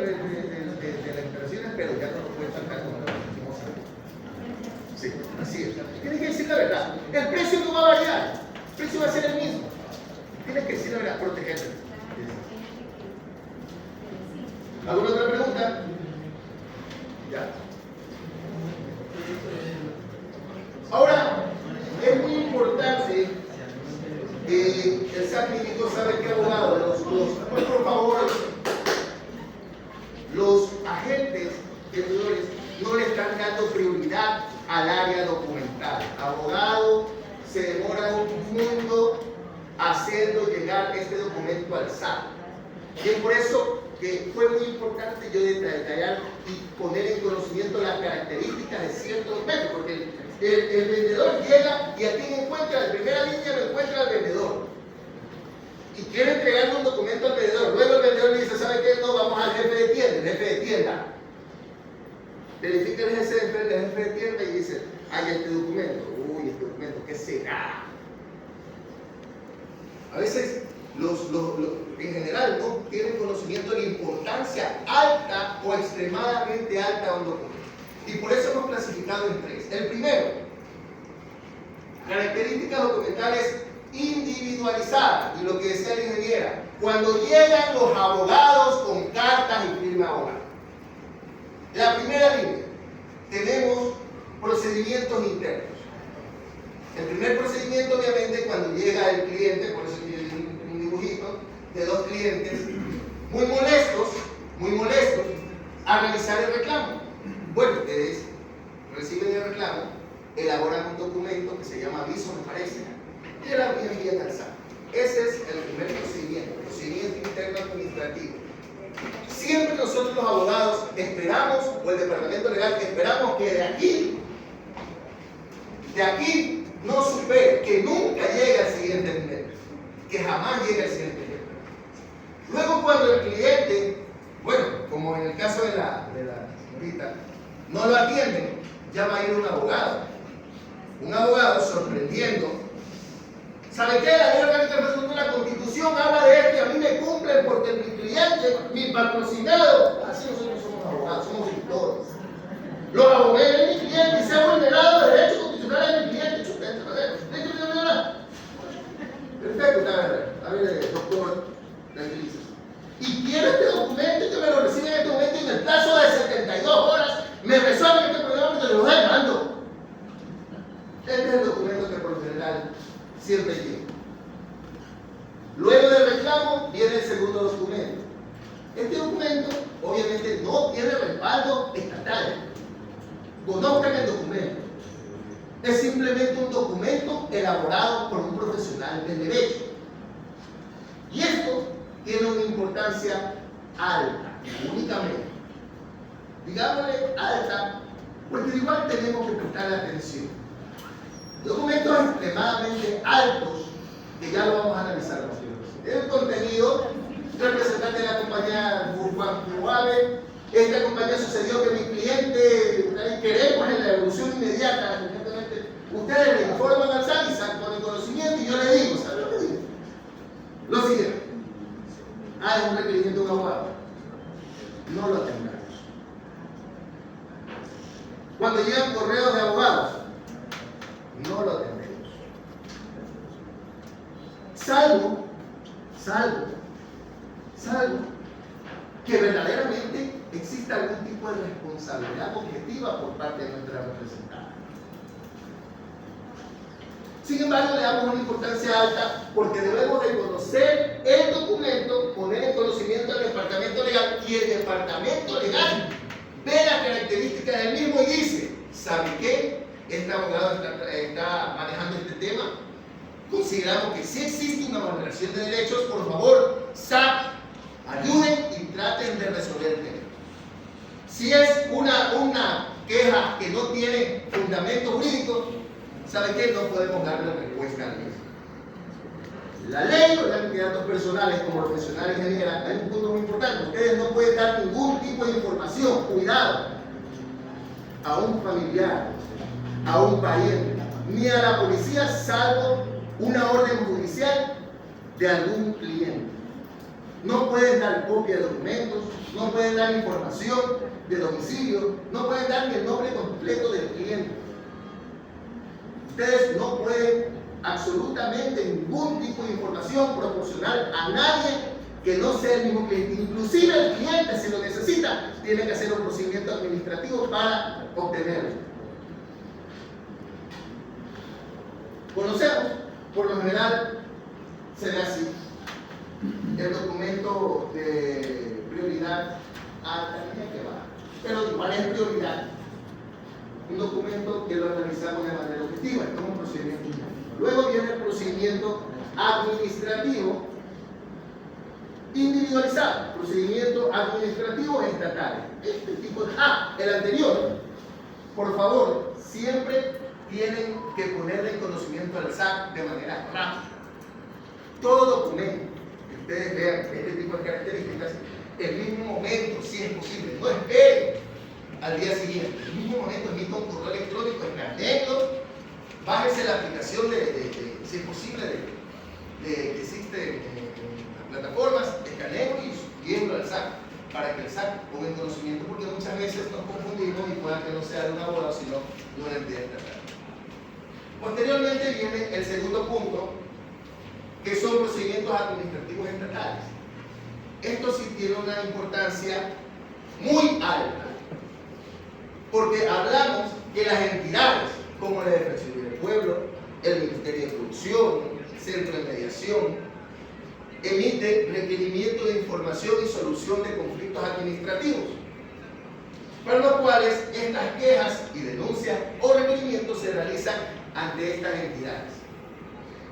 instalaciones, pero ya no lo puede sacar como lo últimos años. Sí, así es. Tienes que decir la verdad. El precio no va a variar. El precio va a ser el mismo. Tienes que decir la verdad, protegerte. ¿Alguna otra pregunta? Ya. Ahora, es muy importante que el SACMINICO sabe que abogado, por favor, los agentes deudores no le están dando prioridad al área documental. Abogado se demora un mundo haciendo llegar este documento al SAT. Y es por eso que fue muy importante yo detallar y poner en conocimiento las características de ciertos documentos, porque el vendedor llega y aquí encuentra, en primera línea lo encuentra al vendedor y quiere entregarle un documento al vendedor. Luego el vendedor le dice, ¿sabe qué? No, vamos al jefe de tienda. El jefe de tienda verifica el jefe de tienda y dice, hay este documento. Uy, este documento, ¿qué será? A veces en general no tienen conocimiento de la importancia alta o extremadamente alta de un documento. Y por eso hemos clasificado en tres. El primero, características documentales individualizadas. Y lo que decía la ingeniera, cuando llegan los abogados con cartas y firma abogado. La primera línea, tenemos procedimientos internos. El primer procedimiento, obviamente, cuando llega el cliente, por eso tiene un dibujito de dos clientes muy molestos, a realizar el reclamo. Bueno, ustedes reciben el reclamo, elaboran un documento que se llama aviso, me parece, y lo envían al SAT. Ese es el primer procedimiento interno administrativo. Siempre nosotros los abogados esperamos, o el departamento legal, esperamos que de aquí no supere, que nunca llegue al siguiente nivel, que jamás llegue al siguiente nivel. Luego cuando el cliente, bueno, como en el caso de la señorita, no lo atienden, ya va a ir un abogado sorprendiendo. ¿Sabe qué? La ley orgánica de la Constitución habla de esto y a mí me cumplen porque mi cliente, mi patrocinado, así nosotros somos abogados, somos editores. Los abogados de mi cliente y se ha vulnerado el derecho constitucional de mi cliente. Perfecto, está bien, doctor, tranquilízese. Y quiero este documento que me lo reciben en este momento y en el plazo de 72 horas me resuelven este problema porque lo demando. Este es el documento que por lo general siempre llega. Luego del reclamo viene el segundo documento. Este documento obviamente no tiene respaldo estatal. Conozcan el documento. es simplemente un documento elaborado por un profesional del derecho. Y esto tiene una importancia alta, únicamente. Digámosle alta, porque igual tenemos que prestarle atención. Documentos extremadamente altos, que ya lo vamos a analizar. El contenido, representante de la compañía Huawei, esta compañía sucedió que mi cliente, queremos en la evolución inmediata, evidentemente, ustedes le informan al SAT y SAT pone conocimiento y yo le digo, ¿sabe lo que digo? Lo siguiente, hay un requerimiento de un abogado, no lo atendamos. Cuando llegan correos de abogados, no lo atendemos. Salvo que verdaderamente exista algún tipo de responsabilidad objetiva por parte de nuestra representada. Sin embargo, le damos una importancia alta porque debemos de conocer el documento, poner en conocimiento al departamento legal, y el departamento legal ve las características del mismo y dice, ¿sabe qué? Este abogado está manejando este tema. Consideramos que si existe una vulneración de derechos, por favor, SAT, ayuden y traten de resolver el tema. Si es una queja que no tiene fundamento jurídico, ¿sabe qué? No podemos darle respuesta al mismo. La ley orgánica de datos personales, como profesionales en general, hay un punto muy importante. Ustedes no pueden dar ningún tipo de información, cuidado, a un familiar, a un pariente, ni a la policía, salvo una orden judicial de algún cliente. No pueden dar copia de documentos, no pueden dar información de domicilio, no pueden dar ni el nombre completo del cliente. Ustedes no pueden absolutamente ningún tipo de información proporcional a nadie que no sea el mismo cliente. Inclusive el cliente, si lo necesita, tiene que hacer un procedimiento administrativo para obtenerlo. Conocemos, por lo general, se ve así. El documento de prioridad alta, que va, pero igual es prioridad. Un documento que lo analizamos de manera objetiva, es como un procedimiento. Luego viene el procedimiento administrativo individualizado, procedimiento administrativo estatal. Este tipo de... el anterior, por favor, siempre tienen que ponerle en conocimiento al SAT de manera rápida. Todo documento que ustedes vean este tipo de características, el mismo momento, si es posible, no esperen al día siguiente, el mismo momento emita un correo electrónico, escanéenlo, bájese la aplicación si es posible, que existe en las plataformas, escanéenlo y envíenlo al SAT para que el SAT ponga en conocimiento, porque muchas veces nos confundimos y pueda que no sea de un abogado, sino de una entidad estatal. Posteriormente viene el segundo punto, que son procedimientos administrativos estatales. Esto sí tiene una importancia muy alta, porque hablamos que las entidades como la Defensoría del Pueblo, el Ministerio de Producción, el Centro de Mediación, emite requerimiento de información y solución de conflictos administrativos, para los cuales estas quejas y denuncias o requerimientos se realizan ante estas entidades.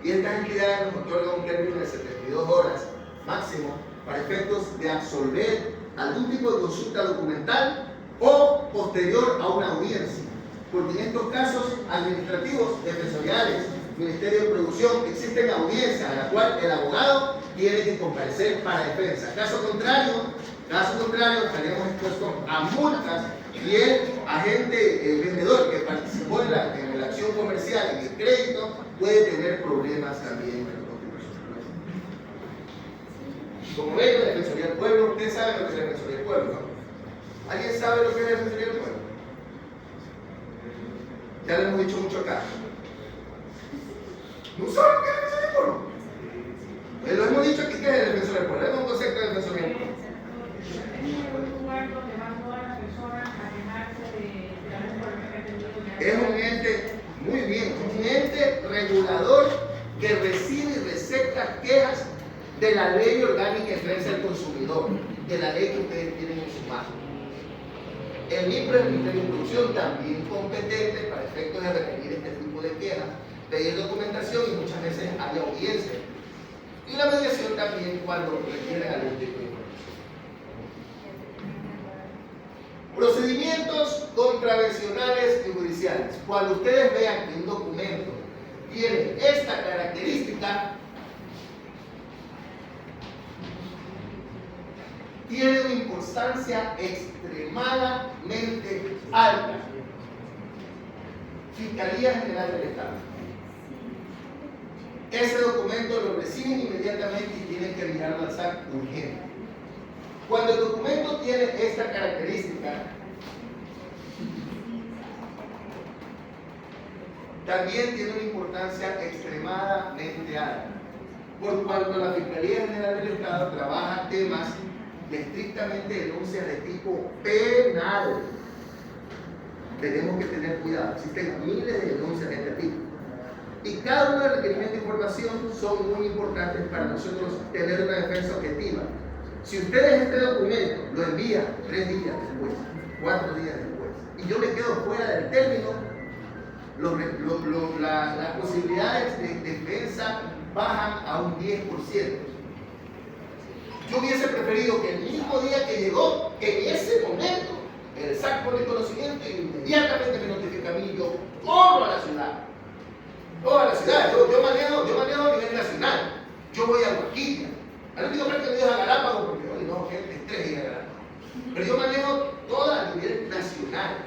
Y estas entidades nos otorgan un término de 72 horas máximo para efectos de absolver algún tipo de consulta documental o posterior a una audiencia, porque en estos casos administrativos, defensoriales, Ministerio de Producción, existen audiencias a la cual el abogado tiene que comparecer para defensa. Caso contrario, estaremos expuestos a multas y el agente, el vendedor que participó en la acción comercial, en el crédito, puede tener problemas también. Como ven, la Defensoría del Pueblo, ustedes saben lo que es la Defensoría del Pueblo, ¿no? ¿Alguien sabe lo que es la Defensoría del Pueblo? Ya lo hemos dicho mucho acá. ¿No saben lo que es la Defensoría del Pueblo? Lo hemos dicho aquí que es el Defensor del Pueblo. Es un concepto de Defensoría del Pueblo. Es un ente, muy bien, un ente regulador que recibe y recepta quejas de la ley orgánica de defensa del consumidor, de la ley que ustedes tienen en su mano. El Ministerio de Producción también competente para efectos de requerir este tipo pedir documentación y muchas veces hay audiencia. Y la mediación también cuando requieren algún tipo de información. Procedimientos contravencionales y judiciales. Cuando ustedes vean que un documento tiene esta característica, tiene una importancia extremadamente alta. Fiscalía General del Estado. Ese documento lo reciben inmediatamente y tienen que enviarlo al SAC urgente. Cuando el documento tiene esta característica, también tiene una importancia extremadamente alta, por cuanto la Fiscalía General del Estado trabaja temas de estrictamente denuncias de tipo penal. Tenemos que tener cuidado, existen miles de denuncias de este tipo. Y cada uno de los requerimientos de información son muy importantes para nosotros tener una defensa objetiva. Si ustedes este documento lo envían 3 días después, 4 días después, y yo me quedo fuera del término, las posibilidades de defensa bajan a un 10%. Yo hubiese preferido que el mismo día que llegó, en ese momento, el SAC pone conocimiento y inmediatamente me notifica a mí, yo corro a la ciudad. Toda la ciudad, yo manejo a nivel nacional. Yo voy a Huaquilla. A no digo que me a Galápagos porque hoy no, gente, 3 días a Galápagos. Pero yo manejo todo a nivel nacional.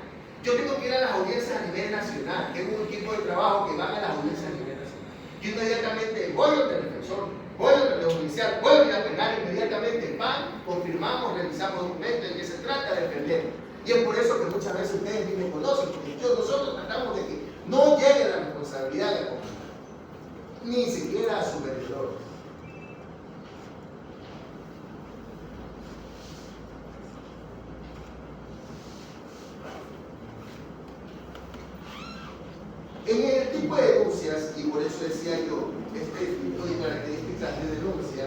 Yo tengo que ir a las audiencias a nivel nacional. Tengo un equipo de trabajo que van a las audiencias a nivel nacional. Yo inmediatamente voy al defensor, voy al judicial, voy a la penal, inmediatamente confirmamos, revisamos documentos en que se trata de defender. Y es por eso que muchas veces ustedes ni me conocen, porque nosotros tratamos de que no llegue la responsabilidad de la comunidad, ni siquiera a sus vendedores. En el tipo de denuncias, y por eso decía yo, este tipo de características de denuncia,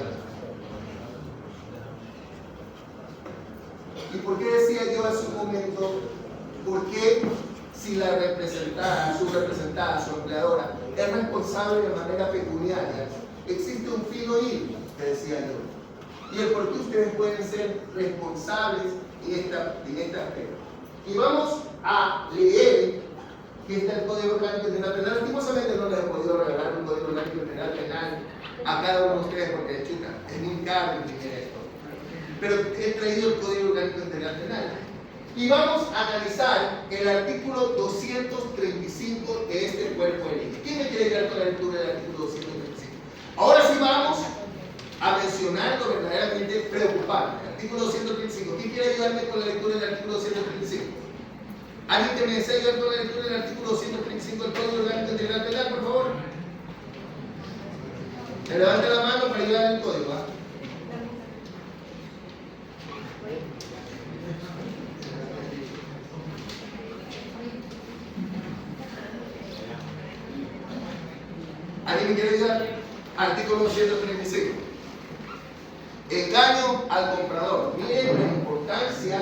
¿y por qué decía yo hace un momento, por qué si la representada, su empleadora, es responsable de manera pecuniaria, existe un fino hilo, que decía yo, y el por qué ustedes pueden ser responsables en este aspecto? Y vamos a leer que está el Código Orgánico Integral Penal. Lastimosamente no les he podido regalar un Código Orgánico Integral Penal a cada uno de ustedes porque chuta, es muy caro imprimir esto. Pero he traído el Código Orgánico Integral Penal. Y vamos a analizar el artículo 235 de este cuerpo de ley. ¿Quién me quiere ayudar con la lectura del artículo 235? Ahora sí vamos a mencionar lo verdaderamente preocupante. Artículo 235. ¿Quién quiere ayudarme con la lectura del artículo 235? ¿Alguien que me desee ayudar con la lectura del artículo 235 del Código Orgánico Integral Penal, por favor? Me levante la mano para ayudar al código. ¿Alguien me quiere ayudar? Artículo 235. Engaño al comprador. Miren la importancia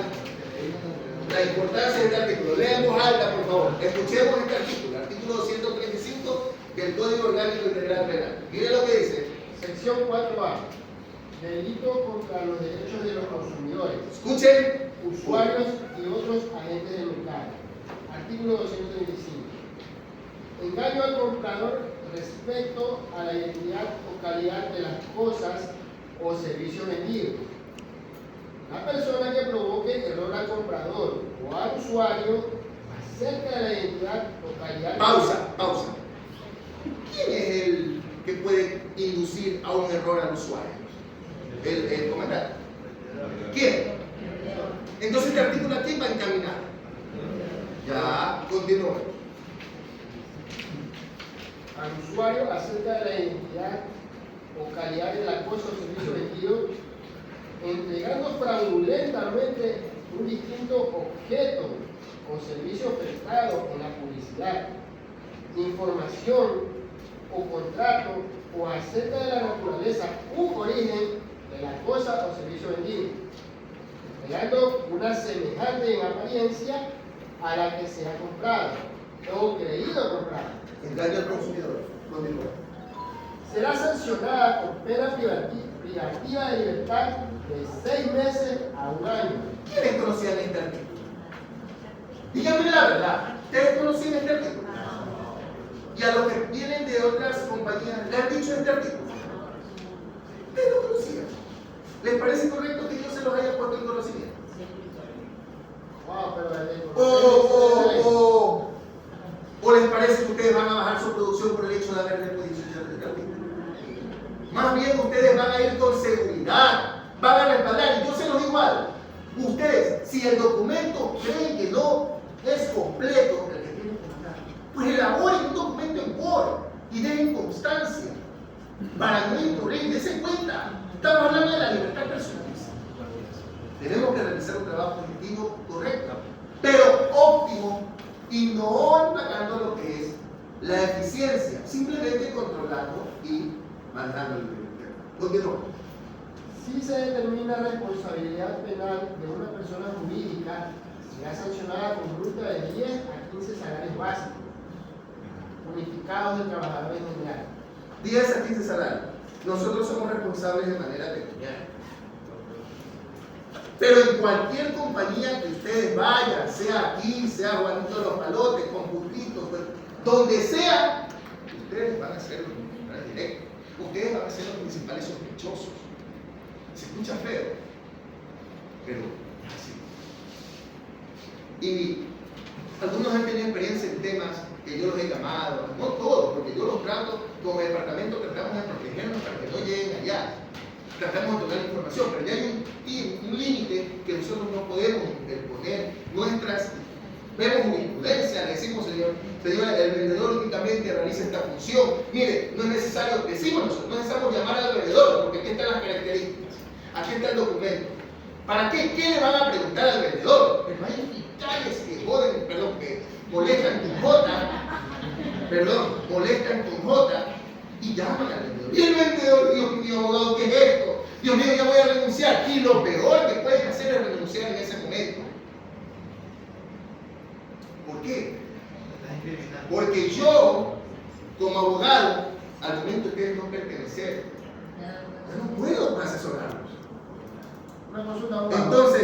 de este artículo. Lean en voz alta, por favor. Escuchemos este artículo, artículo 235 del Código Orgánico Integral Penal. Miren lo que dice. Sección 4A. Delito contra los derechos de los consumidores, Escuchen. usuarios y otros agentes del mercado. Artículo 235. Engaño al comprador respecto a la identidad o calidad de las cosas o servicios vendidos. La persona que provoque error al comprador o al usuario acerca de la identidad o calidad. Pausa. ¿Quién es el que puede inducir a un error al usuario? El comandante. ¿Quién? Entonces este artículo aquí va encaminado. Ya, continúa. Al usuario acerca de la identidad o calidad de la cosa o servicio vendido, entregando fraudulentamente un distinto objeto o servicio ofertado en la publicidad, información o contrato o acerca de la naturaleza u origen de la cosa o servicio vendido, entregando una semejante en apariencia a la que se ha comprado, o creído comprar. Engaño al consumidor. Continúa. Será sancionada con pena privativa de libertad de 6 meses a 1 año. ¿Quiénes conocían este artículo? Díganme la verdad. ¿Ustedes conocían este artículo? Y a los que vienen de otras compañías, ¿le han dicho este artículo? Ustedes lo conocían. ¿Les parece correcto que yo se los haya puesto en conocimiento? Wow, pero ¿O les parece que ustedes van a bajar su producción por el hecho de haber dicho este artículo? Más bien ustedes van a ir con seguridad, van a respaldar. Y yo se lo digo algo. Ustedes, si el documento creen que no es completo, el que tienen que mandar, pues elaboren un documento en Word y den constancia para no incurrir. Dese cuenta, estamos hablando de la libertad personalista. Tenemos que realizar un trabajo positivo correcto, pero óptimo y no empacando lo que es la eficiencia, simplemente controlando y manejando el libertad. Continúa. Si se determina responsabilidad penal de una persona jurídica, será sancionada con multa de 10 a 15 salarios básicos, unificados de trabajadores en general. 10 a 15 salarios. Nosotros somos responsables de manera pecuniaria. Pero en cualquier compañía que ustedes vayan, sea aquí, sea Juanito de los Palotes, con Pulpitos, donde sea, ustedes van a ser los principales directos. Ustedes van a ser los principales sospechosos. Se escucha feo, pero es así. Y algunos han tenido experiencia en temas que yo los he llamado, no todos, porque yo los trato como departamento, tratamos de protegernos para que no lleguen allá. Tratamos de tomar información, pero ya hay un límite que nosotros no podemos interponer nuestras. Vemos jurisprudencia, le decimos, señor, el vendedor únicamente realiza esta función. Mire, no es necesario, decimos nosotros, no es necesario llamar al vendedor, porque aquí están las características, aquí está el documento. ¿Para qué? ¿Qué le van a preguntar al vendedor? Pero hay fiscales que joden, que molestan con molestan con J y llaman al vendedor. Y el vendedor, Dios mío, abogado, ¿qué es esto? Dios mío, ya voy a renunciar. Y lo peor que puedes hacer es renunciar en ese momento. ¿Por qué? Porque yo, como abogado, al momento que ustedes no pertenecer, yo no puedo asesorarlos. Una consulta, abogado.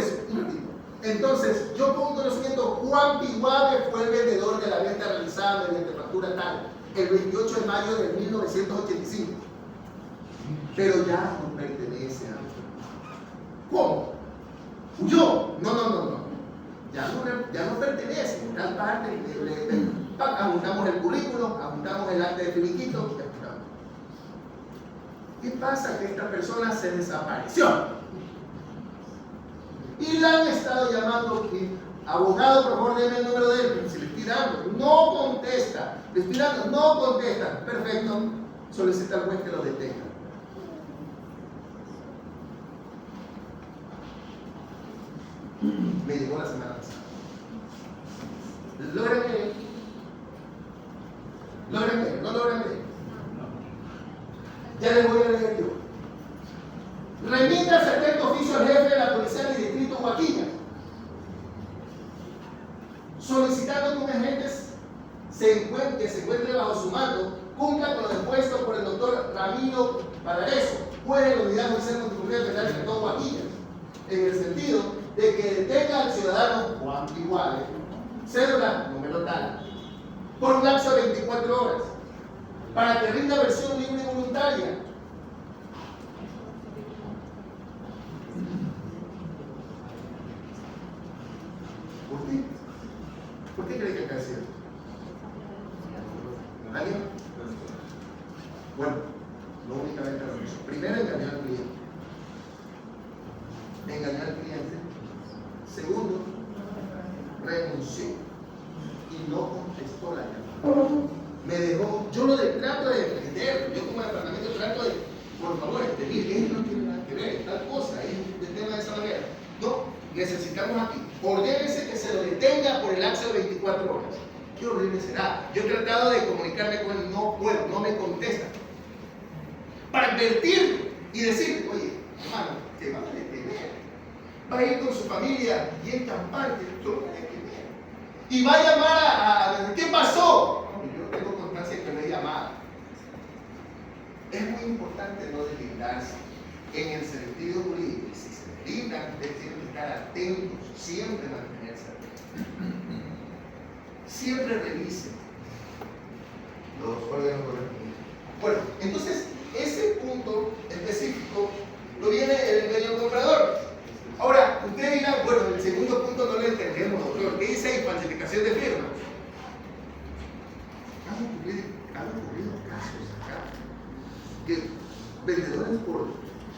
Entonces, yo pongo conocimiento, Juan Piguave fue el vendedor de la venta realizada mediante factura tal, el 28 de mayo de 1985. Pero ya no pertenece a mí. ¿Cómo? ¿Huyó? No. Ya no pertenece. En tal parte, ajuntamos el currículum, ajuntamos el acta de finiquito y ajuntamos. ¿Qué pasa? Que esta persona se desapareció. Y la han estado llamando, abogado, por favor, denme el número de él. Si le estoy dando, no contesta. Le estoy dando, no contesta. Perfecto. Solicita al juez que lo detenga. Me llegó la semana pasada. ¿Logran leer? ¿Logran leer? ¿No logran leer? Ya les voy a leer yo. Remita el secreto oficio al jefe de la policía del distrito Huaquilla, solicitando que un agente que se encuentre bajo su mando cumpla con lo dispuesto por el doctor Ramiro Palareso, juez de la unidad judicial multifamiliar penal del Cantón Huaquilla, en el sentido de que detenga al ciudadano Juan Piguave, cédula número tal, por un lapso de 24 horas, para que rinda versión libre y voluntaria. ¿Por qué cree que acá es cierto? ¿Alguien? Bueno, no únicamente lo mismo. Primero, engañar al cliente. Engañar al cliente. Segundo, renunció y no contestó la llamada. Me dejó, yo lo trato de defender, yo como departamento trato de, por favor, mire, esto no tiene nada que ver, tal cosa, es el tema de esa manera. No, necesitamos aquí, ordénese que se lo detenga por el lapso de 24 horas. Qué horrible será. Yo he tratado de comunicarme con él, no puedo, no me contesta. Para advertirle y decirle, oye, hermano, te van a detener. Va a ir con su familia bien campante, yo lo voy a detener. Y va a llamar a ¿qué pasó? No, yo tengo constancia que no he llamado. Es muy importante no deslindarse. En el sentido jurídico, si se deslindan, ustedes tienen que estar atentos, siempre mantenerse atentos. Siempre revisen los órganos correspondientes. Bueno, entonces, ese punto específico lo viene el dueño comprador. Ahora, ustedes dirán, bueno, el segundo punto no lo entendemos, doctor. ¿Qué dice ahí? Falsificación de firma. Han ocurrido casos acá que vendedores por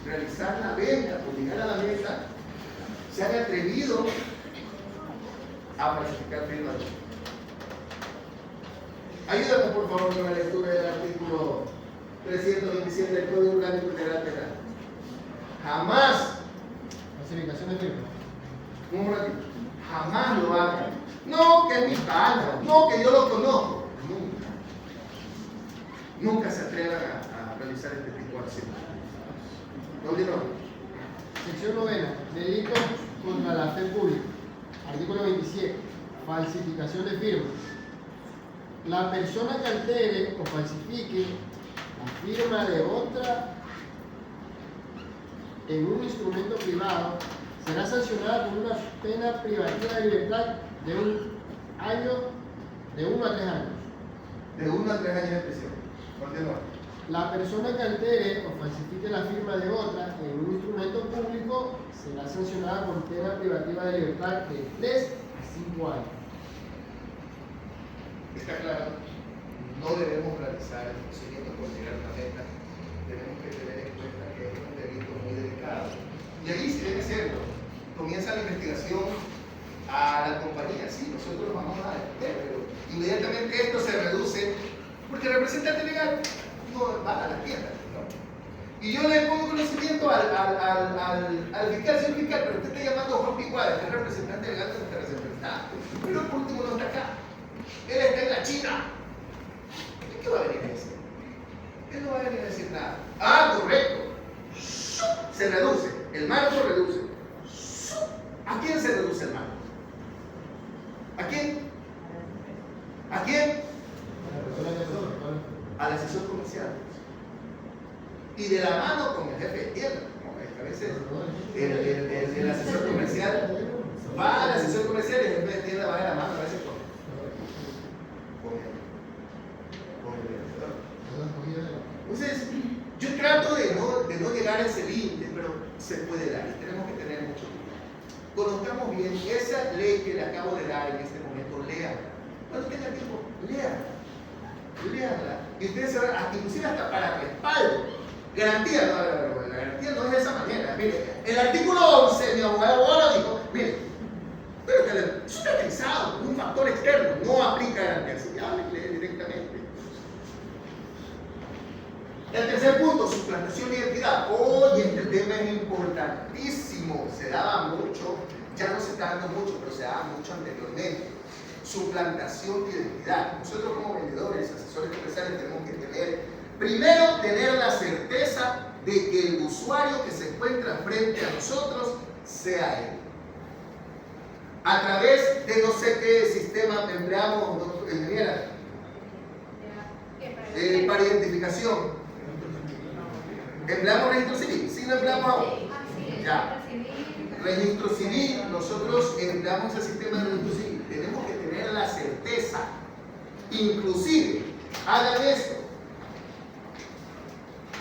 realizar la venta, por llegar a la mesa, se han atrevido a falsificar firmas. Ayúdame por favor con la lectura del artículo 327 del Código Orgánico Integral Penal. Jamás, Falsificación de firma. un ratito, jamás lo hagan. No que es mi pana, no que yo lo conozco. Nunca se atrevan a realizar este tipo de acciones. Continúa. Sección novena. Delitos contra la fe pública. Artículo 27. Falsificación de firma. La persona que altere o falsifique la firma de otra en un instrumento privado será sancionada con una pena privativa de libertad de 1 año, de 1 a 3 años. De 1 a 3 años de prisión. Continúa. La persona que altere o falsifique la firma de otra en un instrumento público será sancionada con pena privativa de libertad de 3 a 5 años. Está claro, no debemos realizar el procedimiento por llegar a la meta. Tenemos que tener en cuenta que es un delito muy delicado. Y ahí sí debe serlo. Comienza la investigación a la compañía. Sí, nosotros lo vamos a defender, pero inmediatamente esto se reduce porque el representante legal no va a la tienda, ¿no? Y yo le pongo conocimiento al fiscal, señor fiscal, pero usted está llamando a Juan Piguada, que es representante legal de nuestra representante. Pero por último no está acá. Él está en la China. ¿Qué va a venir a decir? Él no va a venir a decir nada. Ah, correcto. Se reduce. El marco reduce. ¿A quién se reduce el marco? ¿A quién? ¿A quién? Al asesor comercial. Y de la mano con el jefe de tienda. A veces el asesor comercial va al asesor comercial y el jefe de tienda va de la mano a veces con el vendedor. Entonces, yo trato de no llegar a ese límite, pero se puede dar y tenemos que tener mucho cuidado. Conozcamos bien esa ley que le acabo de dar en este momento, léanla. Cuando tenga tiempo, léanla. Y ustedes sabrán, inclusive hasta para respaldo. Garantía, no, la garantía no es de esa manera. Mire, el artículo 11, mi abogado dijo, mire, pero que es utilizado como un factor externo, no aplica garantía, así ya háblenle directamente. El tercer punto, suplantación de identidad. Oye, este tema es importantísimo, se daba mucho, ya no se está dando mucho, pero se daba mucho anteriormente. Suplantación de identidad. Nosotros como vendedores, asesores comerciales tenemos que tener la certeza de que el usuario que se encuentra frente a nosotros sea él. A través de no sé qué sistema empleamos, ingeniera, para identificación. ¿Empleamos registro civil? Sí, lo empleamos aún. Ya. Registro civil, nosotros empleamos el sistema de registro civil. Tenemos que tener la certeza. Inclusive, hagan esto.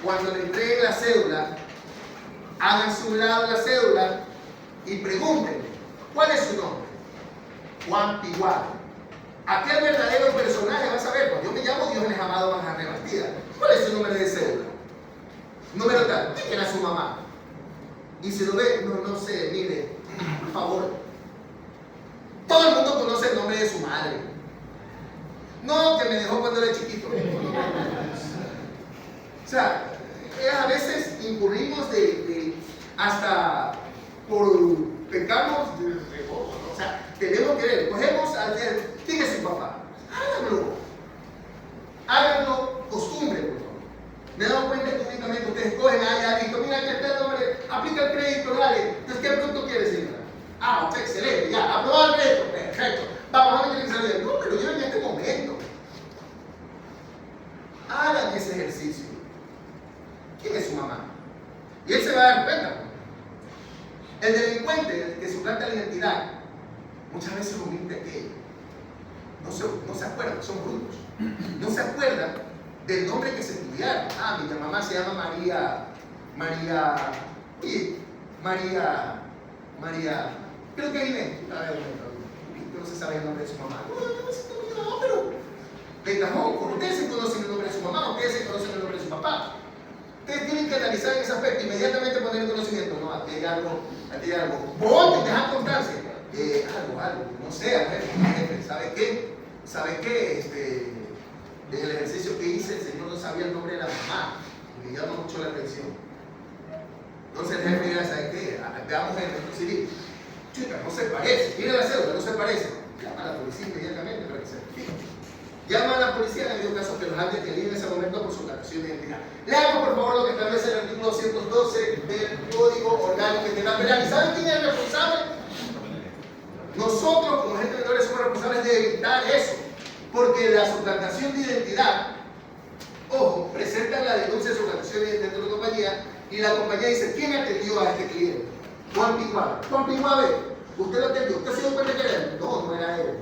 Cuando le entreguen la cédula, háganse un lado la cédula y pregúntenle, ¿cuál es su nombre? Juan Piguada. Aquel verdadero personaje va a saber, pues yo me llamo Diógenes Amado Manjarre Bastida. ¿Cuál es su número de cédula? Número tal, ¿quién era su mamá? Y si lo ve, no sé, mire, por favor. Todo el mundo conoce el nombre de su madre. No, que me dejó cuando era chiquito. O sea, a veces incurrimos hasta por pecamos de rebozo, ¿no? O sea, tenemos que ver, cogemos al de, ¿quién es su papá? Háganlo costumbre, por favor. Me he dado cuenta que únicamente ustedes cogen, ya listo, mira que está el nombre, aplica el crédito, dale. Entonces, ¿qué producto quiere, señora? Ah, excelente, ya, aprobado el crédito, perfecto. Vamos a ver que salir. No, pero yo en este momento. Hagan ese ejercicio. ¿Quién es su mamá? Y él se va a dar cuenta. El delincuente que suplanta la identidad muchas veces omite aquello. No se acuerdan, son brutos. No se acuerdan del nombre que se estudiaron. Ah, mi mamá se llama María, creo que Inés. A ver, no se sabe el nombre de su mamá. No, pero de cajón, como ustedes se conocen el nombre de su mamá, ustedes se conocen el nombre de su papá. Ustedes tienen que analizar en ese aspecto, inmediatamente poner el conocimiento. No, aquí hay algo. Vos dejar constancia. Algo, no sé, jefe, ¿sabe qué? En el ejercicio que hice, el señor no sabía el nombre de la mamá. Me llama mucho la atención. Entonces el jefe dirá, ¿sabe qué? Veamos el registro civil. Chica, no se parece. Mira la cédula, no se parece. Llama a la policía inmediatamente para que se verifique. Llama a la policía en el caso que los haya detenido en ese momento por su captación de identidad. Leamos por favor lo que establece el artículo 212 del Código Orgánico Integral Penal. ¿Y saben quién es el responsable? Nosotros como agentes menores somos responsables de evitar eso. Porque la suplantación de identidad, ojo, presentan la denuncia de suplantación de identidad de la compañía y la compañía dice, ¿quién atendió a este cliente? Juan Piguave. Juan Piguave, ¿usted lo atendió? ¿Usted se dio cuenta que era él? No era él.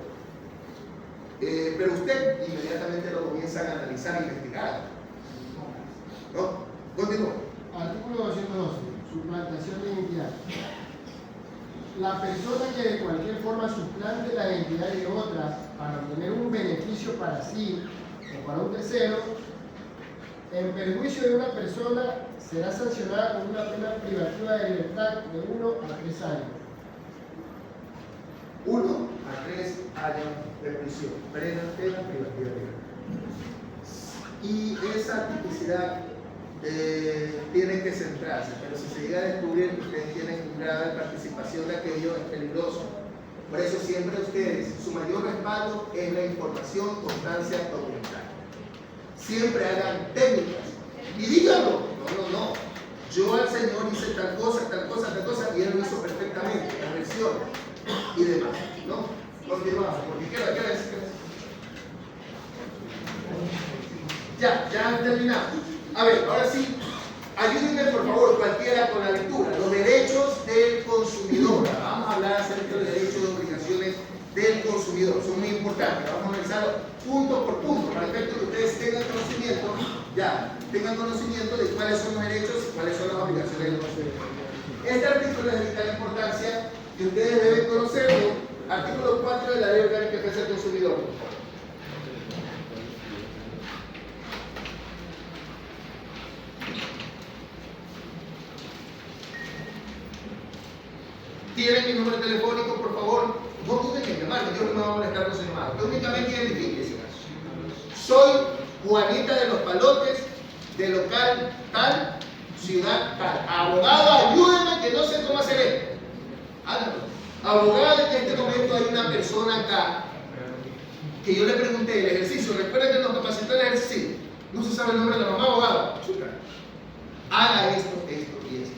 Pero usted inmediatamente lo comienza a analizar e investigar. ¿No? Continúa. Artículo 212. Suplantación de identidad. La persona que de cualquier forma suplante la identidad de otra para obtener un beneficio para sí o para un tercero, en perjuicio de una persona, será sancionada con una pena privativa de libertad de 1 a 3 años. 1 a 3 años de prisión. Pena privativa de libertad. Y esa tipicidad tiene que centrarse, pero si se llega a descubrir que ustedes tienen grave participación de aquello, es peligroso. Por eso siempre ustedes, su mayor respaldo es la información, constancia documental. Siempre hagan técnicas y díganlo. No. Yo al Señor hice tal cosa, y Él lo hizo perfectamente, la versión y demás. ¿No? Continuamos, porque ¿qué ves? Ya terminamos. A ver, ahora sí, ayúdenme por favor cualquiera con la lectura. Los derechos del consumidor. Vamos a hablar acerca de los derechos y obligaciones del consumidor. Son muy importantes. Vamos a analizarlo punto por punto para efecto que ustedes tengan conocimiento de cuáles son los derechos y cuáles son las obligaciones del consumidor. Este artículo es de vital importancia que ustedes deben conocerlo. Artículo 4 de la Ley Orgánica de Defensa del Consumidor. Tienen mi número telefónico, por favor, no duden en llamarme, yo no me voy a molestar con su llamado. Yo únicamente identifíquese. Soy Juanita de los Palotes, de local tal, ciudad tal. Abogado, ayúdenme que no sé cómo hacer esto. Háganlo. Abogado, en este momento hay una persona acá que yo le pregunté el ejercicio. Recuerden que nos capacitó el ejercicio. No se sabe el nombre de la mamá, abogado. Haga esto y esto.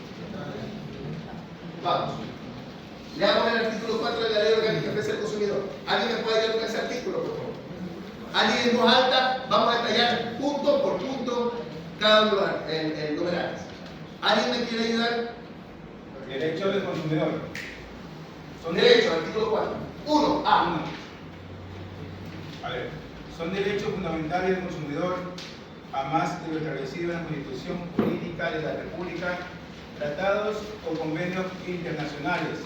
Vamos. Leamos el artículo 4 de la Ley Orgánica de Defensa del Consumidor. ¿Alguien me puede ayudar con ese artículo, por favor? Alguien en voz alta, vamos a detallar punto por punto cada lugar, el numeral. ¿Alguien me quiere ayudar? Derecho del consumidor. Son derechos, artículo 4. 1. A. A ver, son derechos fundamentales del consumidor, a más de lo establecido en la Constitución Política de la República, tratados o convenios internacionales,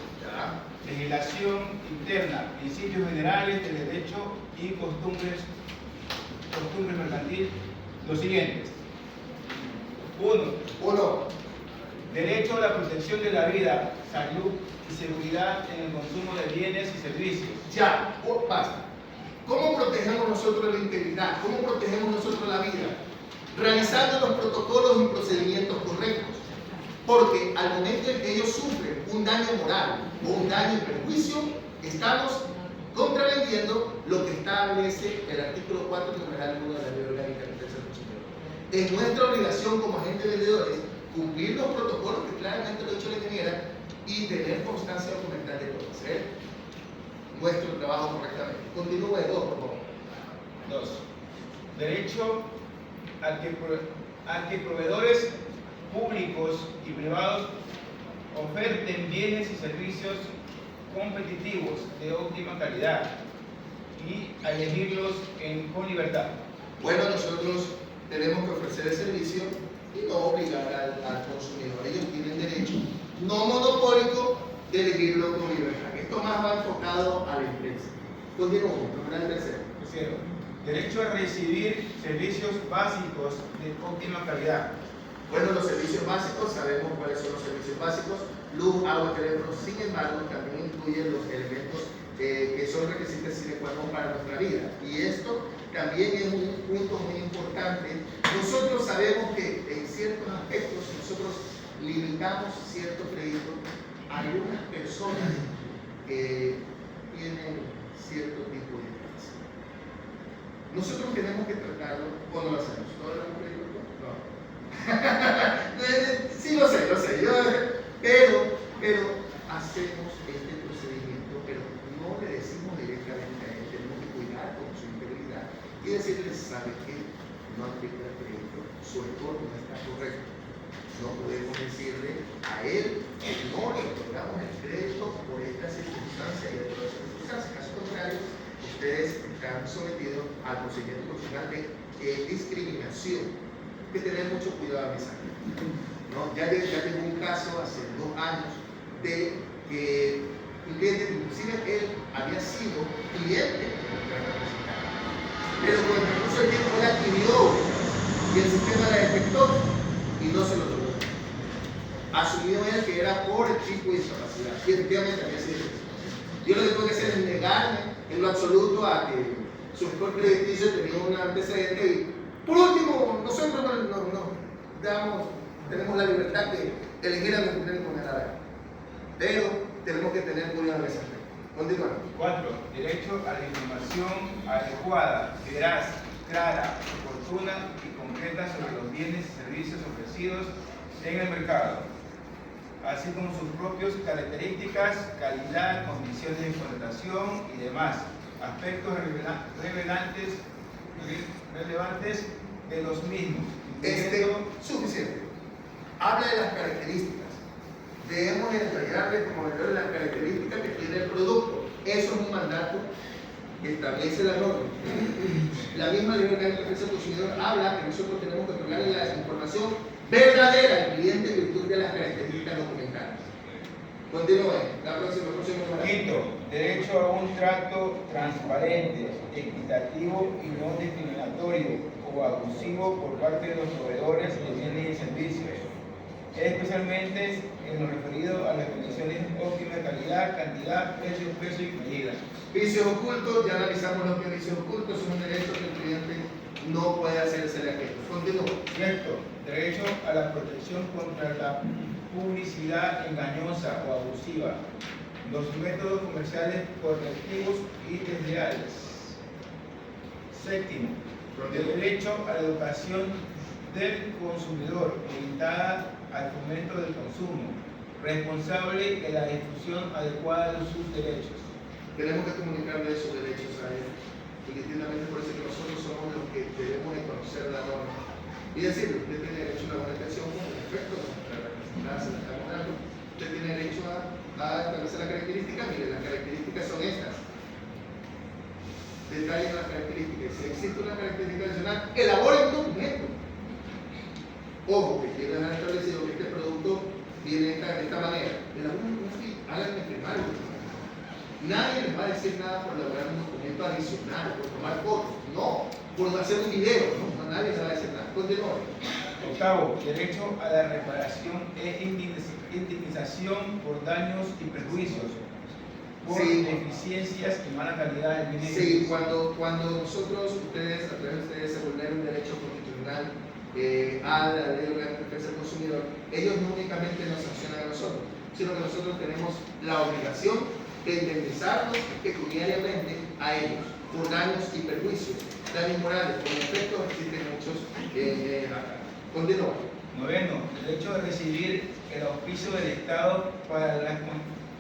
legislación interna, principios generales de derecho y costumbres mercantil, los siguientes. 1. Derecho a la protección de la vida, salud y seguridad en el consumo de bienes y servicios. Basta. ¿Cómo protegemos nosotros la integridad? ¿Cómo protegemos nosotros la vida? Realizando los protocolos y procedimientos correctos. Porque al momento en que ellos sufren un daño moral o un daño y perjuicio, estamos contravendiendo lo que establece el artículo 4 numeral 1 de la Ley Orgánica de Defensa del Consumidor. Es nuestra obligación como agentes vendedores cumplir los protocolos que claramente lo ha dicho la ingeniera y tener constancia documental de todo. nuestro trabajo correctamente. Continúe, dos, por favor. 2. Derecho a que proveedores públicos y privados oferten bienes y servicios competitivos de óptima calidad y a elegirlos con libertad. Bueno, nosotros tenemos que ofrecer el servicio y no obligar al consumidor. Ellos tienen derecho no monopólico de elegirlo con libertad. Esto más va enfocado a la empresa. Continuamos, el tercero. Tercero, derecho a recibir servicios básicos de óptima calidad. Bueno, los servicios básicos, sabemos cuáles son los servicios básicos, luz, agua, teléfono, sin embargo, también incluyen los elementos que son requisitos sine qua non para nuestra vida. Y esto también es un punto muy importante. Nosotros sabemos que en ciertos aspectos nosotros limitamos cierto crédito a algunas personas que tienen cierto tipo de educación. Nosotros tenemos que tratarlo, ¿o no lo hacemos? ¿Todos lo hemos creído? No. Sí, lo sé, pero hacemos este procedimiento, pero no le decimos directamente a él, tenemos que cuidar con su integridad y decirle, ¿sabe qué? No aplica el crédito, su entorno no está correcto. No podemos decirle a él que no le otorgamos el crédito por esta circunstancia y de todas las circunstancias. Caso contrario, ustedes están sometidos al procedimiento profesional de discriminación. Hay que tener mucho cuidado, mis amigos. ¿No? Ya tengo un caso hace 2 años de que un cliente, inclusive él había sido cliente de nuestra universidad, pero con el recurso del tiempo él adquirió y el sistema la detectó y no se lo tomó. Asumió él que era por el tipo de discapacidad y efectivamente había sido. Yo lo que tengo que hacer es negarme en lo absoluto a que su score crediticio tenía un antecedente y por último, nosotros tenemos la libertad de elegir a nuestro cliente con el área. Pero tenemos que tener cuidado en ese aspecto. Continuamos. 4. Derecho a la información adecuada, veraz, clara, oportuna y concreta sobre los bienes y servicios ofrecidos en el mercado, así como sus propias características, calidad, condiciones de explotación y demás aspectos relevantes de los mismos. Suficiente. Habla de las características. Debemos entregarle como valor las características que tiene el producto. Eso es un mandato que establece la norma. La misma Ley Orgánica de Defensa del Consumidor habla que nosotros tenemos que otorgarle la información verdadera al cliente en virtud de las características documentales. Continúe. La próxima. Quinto, derecho a un trato transparente, equitativo y no discriminatorio o abusivo por parte de los proveedores de bienes y servicios, especialmente en lo referido a las condiciones óptimas de calidad, cantidad, precio y medida. Vicios ocultos, ya analizamos los que vicios ocultos son un derecho que el cliente no puede hacerse la queja. Continúa. Sexto, derecho a la protección contra la publicidad engañosa o abusiva, los métodos comerciales correctivos y desleales. Séptimo, el derecho a la educación del consumidor orientada al fomento del consumo, responsable de la difusión adecuada de sus derechos. Tenemos que comunicarle esos derechos a él. Y distintivamente por eso que nosotros somos los que debemos de conocer la norma. Y decirle, usted tiene derecho a una buena atención con respecto a nuestra representada, se la estamos dando. Usted tiene derecho a establecer las características. Mire, las características son estas. Detallen las características. Si existe una característica adicional, elaboren un documento. Ojo, que quieren haber establecido que este producto viene de esta manera. Elaboren un documento, háganme firmar el documento. Nadie les va a decir nada por elaborar un documento adicional, por tomar fotos, no, por hacer un video, no, nadie les va a decir nada. Continúe. Octavo, derecho a la reparación e indemnización por daños y perjuicios, por deficiencias y mala calidad del bien. Sí, cuando nosotros, ustedes, a través de ustedes, se vulneran un derecho constitucional a la Ley Orgánica de Defensa del Consumidor, ellos no únicamente nos sancionan a nosotros, sino que nosotros tenemos la obligación de indemnizarlos pecuniariamente a ellos por daños y perjuicios, daños morales. Por efecto, existen muchos. Continúa. Noveno, derecho a recibir el auspicio del Estado para la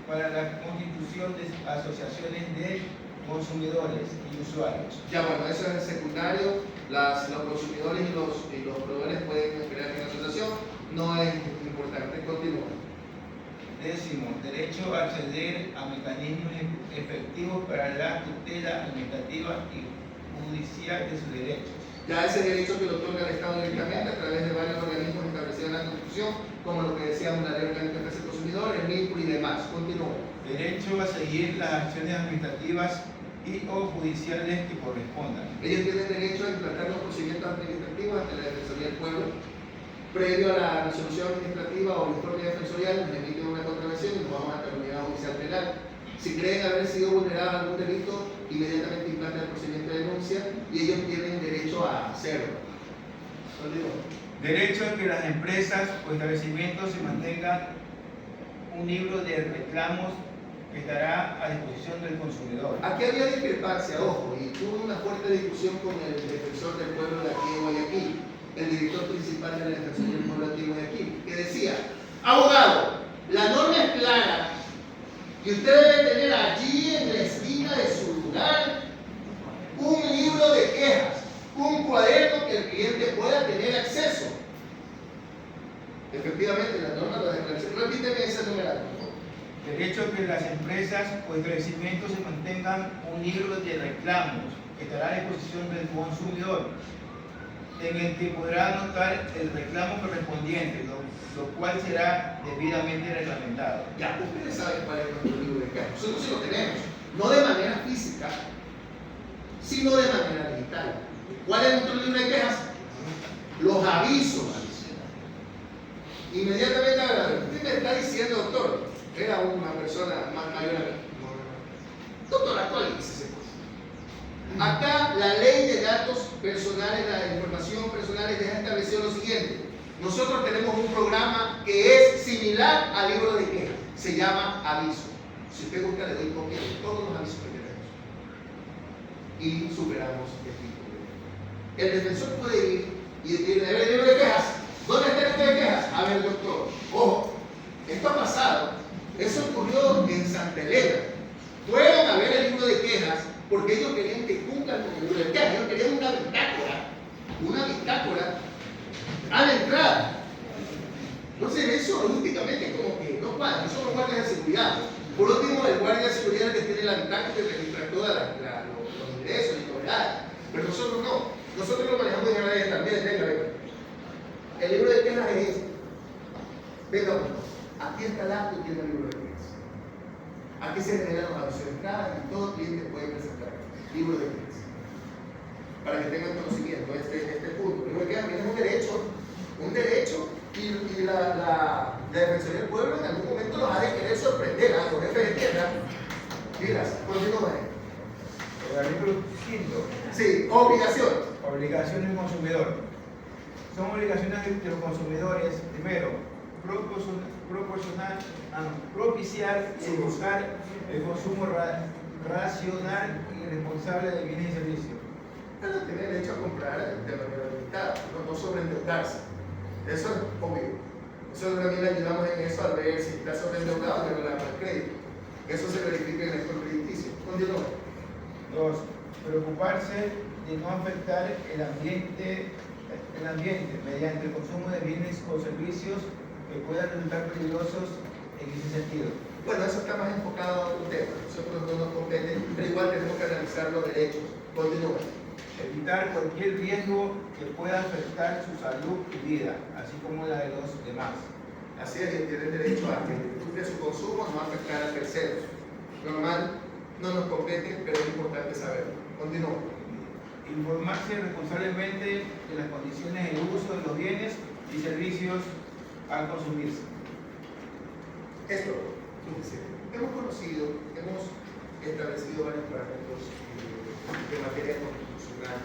para la constitución de asociaciones de consumidores y usuarios. Ya bueno, eso es secundario. Los consumidores y los proveedores pueden crear una asociación. No es importante. Continúa. 10º, derecho a acceder a mecanismos efectivos para la tutela administrativa y judicial de sus derechos. Ya ese derecho que lo otorga el Estado directamente a través de varios organismos establecidos en la Constitución, como lo que decíamos, la Ley Orgánica del Consumidor, el MIPU y demás. Continúa. Derecho a seguir las acciones administrativas y o judiciales que correspondan. Ellos tienen derecho a implantar los procedimientos administrativos ante la Defensoría del Pueblo. Previo a la resolución administrativa o informe defensorial, nos emiten una contravención y nos vamos ante la unidad judicial penal. Si creen haber sido vulnerado algún delito, inmediatamente implantan el procedimiento de denuncia y ellos tienen derecho a hacerlo. Continúa. Derecho a que las empresas o establecimientos se mantengan un libro de reclamos que estará a disposición del consumidor. Aquí había discrepancia, ojo, y tuve una fuerte discusión con el defensor del pueblo de aquí de Guayaquil, el director principal de la Defensoría del Pueblo de Guayaquil, que decía: abogado, la norma es clara y usted debe tener allí en la esquina de su lugar un libro de quejas, un cuaderno que el cliente pueda tener acceso. Efectivamente, la norma lo establece. Repíteme ese numeral, por favor. Derecho a que las empresas o establecimientos se mantengan un libro de reclamos que estará a disposición del consumidor, en el que podrá anotar el reclamo correspondiente, lo cual será debidamente reglamentado. Ya, ustedes saben cuál es nuestro libro de quejas. Nosotros sí lo tenemos, no de manera física, sino de manera digital. ¿Cuál es nuestro libro de quejas? Los avisos. Inmediatamente, usted me está diciendo, doctor, era una persona más mayor a mí. Doctor, actualícese pues. Acá la ley de datos personales, la información personal deja establecido lo siguiente. Nosotros tenemos un programa que es similar al libro de quejas. Se llama aviso. Si usted gusta, le doy copia de todos los avisos que tenemos. Y superamos el tipo. El defensor puede ir y decir: a ver, el libro de quejas. ¿Dónde está el libro de quejas? A ver, doctor. Ojo, esto ha pasado. Eso ocurrió en Santa Elena. Fueron a ver el libro de quejas porque ellos querían que cumplan con el libro de quejas. Ellos querían una bitácora a la entrada. Entonces eso logísticamente como que no cuadra. No son los guardias de seguridad. Por último, el guardia de seguridad que tiene la bitácora que registra todos los ingresos y novedades. Pero nosotros no. Nosotros lo manejamos de manera también. Venga. El libro de quejas es este. Venga, aquí está el acto y tiene el libro de quejas. Aquí se generan los avisos de entrada y todo cliente puede presentar libro de quejas. Para que tengan conocimiento este punto. El libro de quejas es un derecho y la Defensoría del Pueblo en algún momento los ha de querer sorprender a los jefes de tierra. Miras, continúa. El artículo 5. Sí, obligación. Obligación del consumidor. Son obligaciones de los consumidores, primero, propiciar y buscar el consumo racional y responsable de bienes y servicios. Pero tiene derecho a comprar de manera limitada, no sobreendeudarse. Eso es obvio. Nosotros también le ayudamos en eso a ver si está sobreendeudado, que no le damos el crédito. Eso se verifica en el score crediticio. Continúa. 2. Preocuparse de no afectar el ambiente mediante el consumo de bienes o servicios que puedan resultar peligrosos en ese sentido. Bueno, eso está más enfocado a otro tema. Nosotros no nos compete, pero igual tenemos que analizar los derechos. Continúa. Evitar cualquier riesgo que pueda afectar su salud y vida, así como la de los demás. Así es, que tienen derecho a que disfrute su consumo, no afectar a terceros. Normal, no nos compete, pero es importante saberlo. Continúa. Informarse responsablemente de las condiciones de uso de los bienes y servicios al consumirse. Esto, hemos establecido varios parámetros de materia constitucional.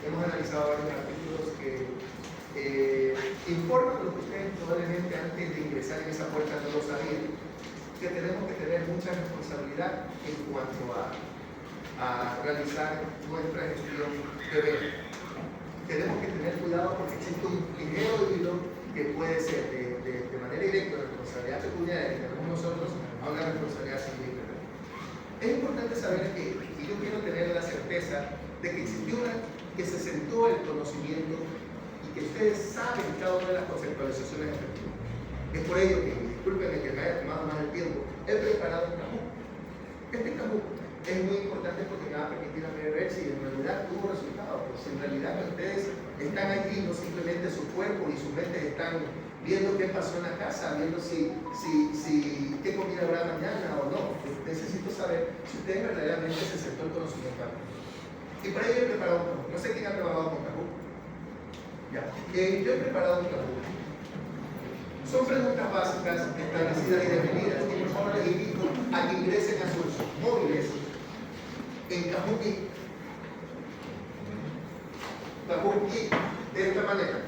Hemos analizado varios artículos que informan lo que ustedes probablemente antes de ingresar en esa puerta no lo sabían, que tenemos que tener mucha responsabilidad en cuanto a realizar nuestra gestión de bienes. Tenemos que tener cuidado porque existe un ligero hilo que puede ser de manera directa de responsabilidad pecuniaria que tenemos nosotros a una responsabilidad civil. Es importante saber que, y yo quiero tener la certeza de que existió que se sentó el conocimiento y que ustedes saben cada una de las conceptualizaciones efectivas. Es por ello que, discúlpenme que me haya tomado más el tiempo, he preparado un Kahoot. Este Kahoot es muy importante porque me va a permitir a mí ver si en realidad tuvo resultados, si en realidad ustedes están allí, no simplemente su cuerpo y su mente están viendo qué pasó en la casa, viendo qué comida habrá mañana o no. Necesito saber si ustedes verdaderamente se sentó el conocimiento. Y para ello he preparado un Kahoot. No sé quién ha trabajado con Kahoot. Ya. Yo he preparado un Kahoot. Son preguntas básicas establecidas y definidas. Y por favor les invito a que ingresen a sus móviles en Kahoot de esta manera.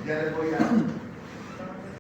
Ya les voy a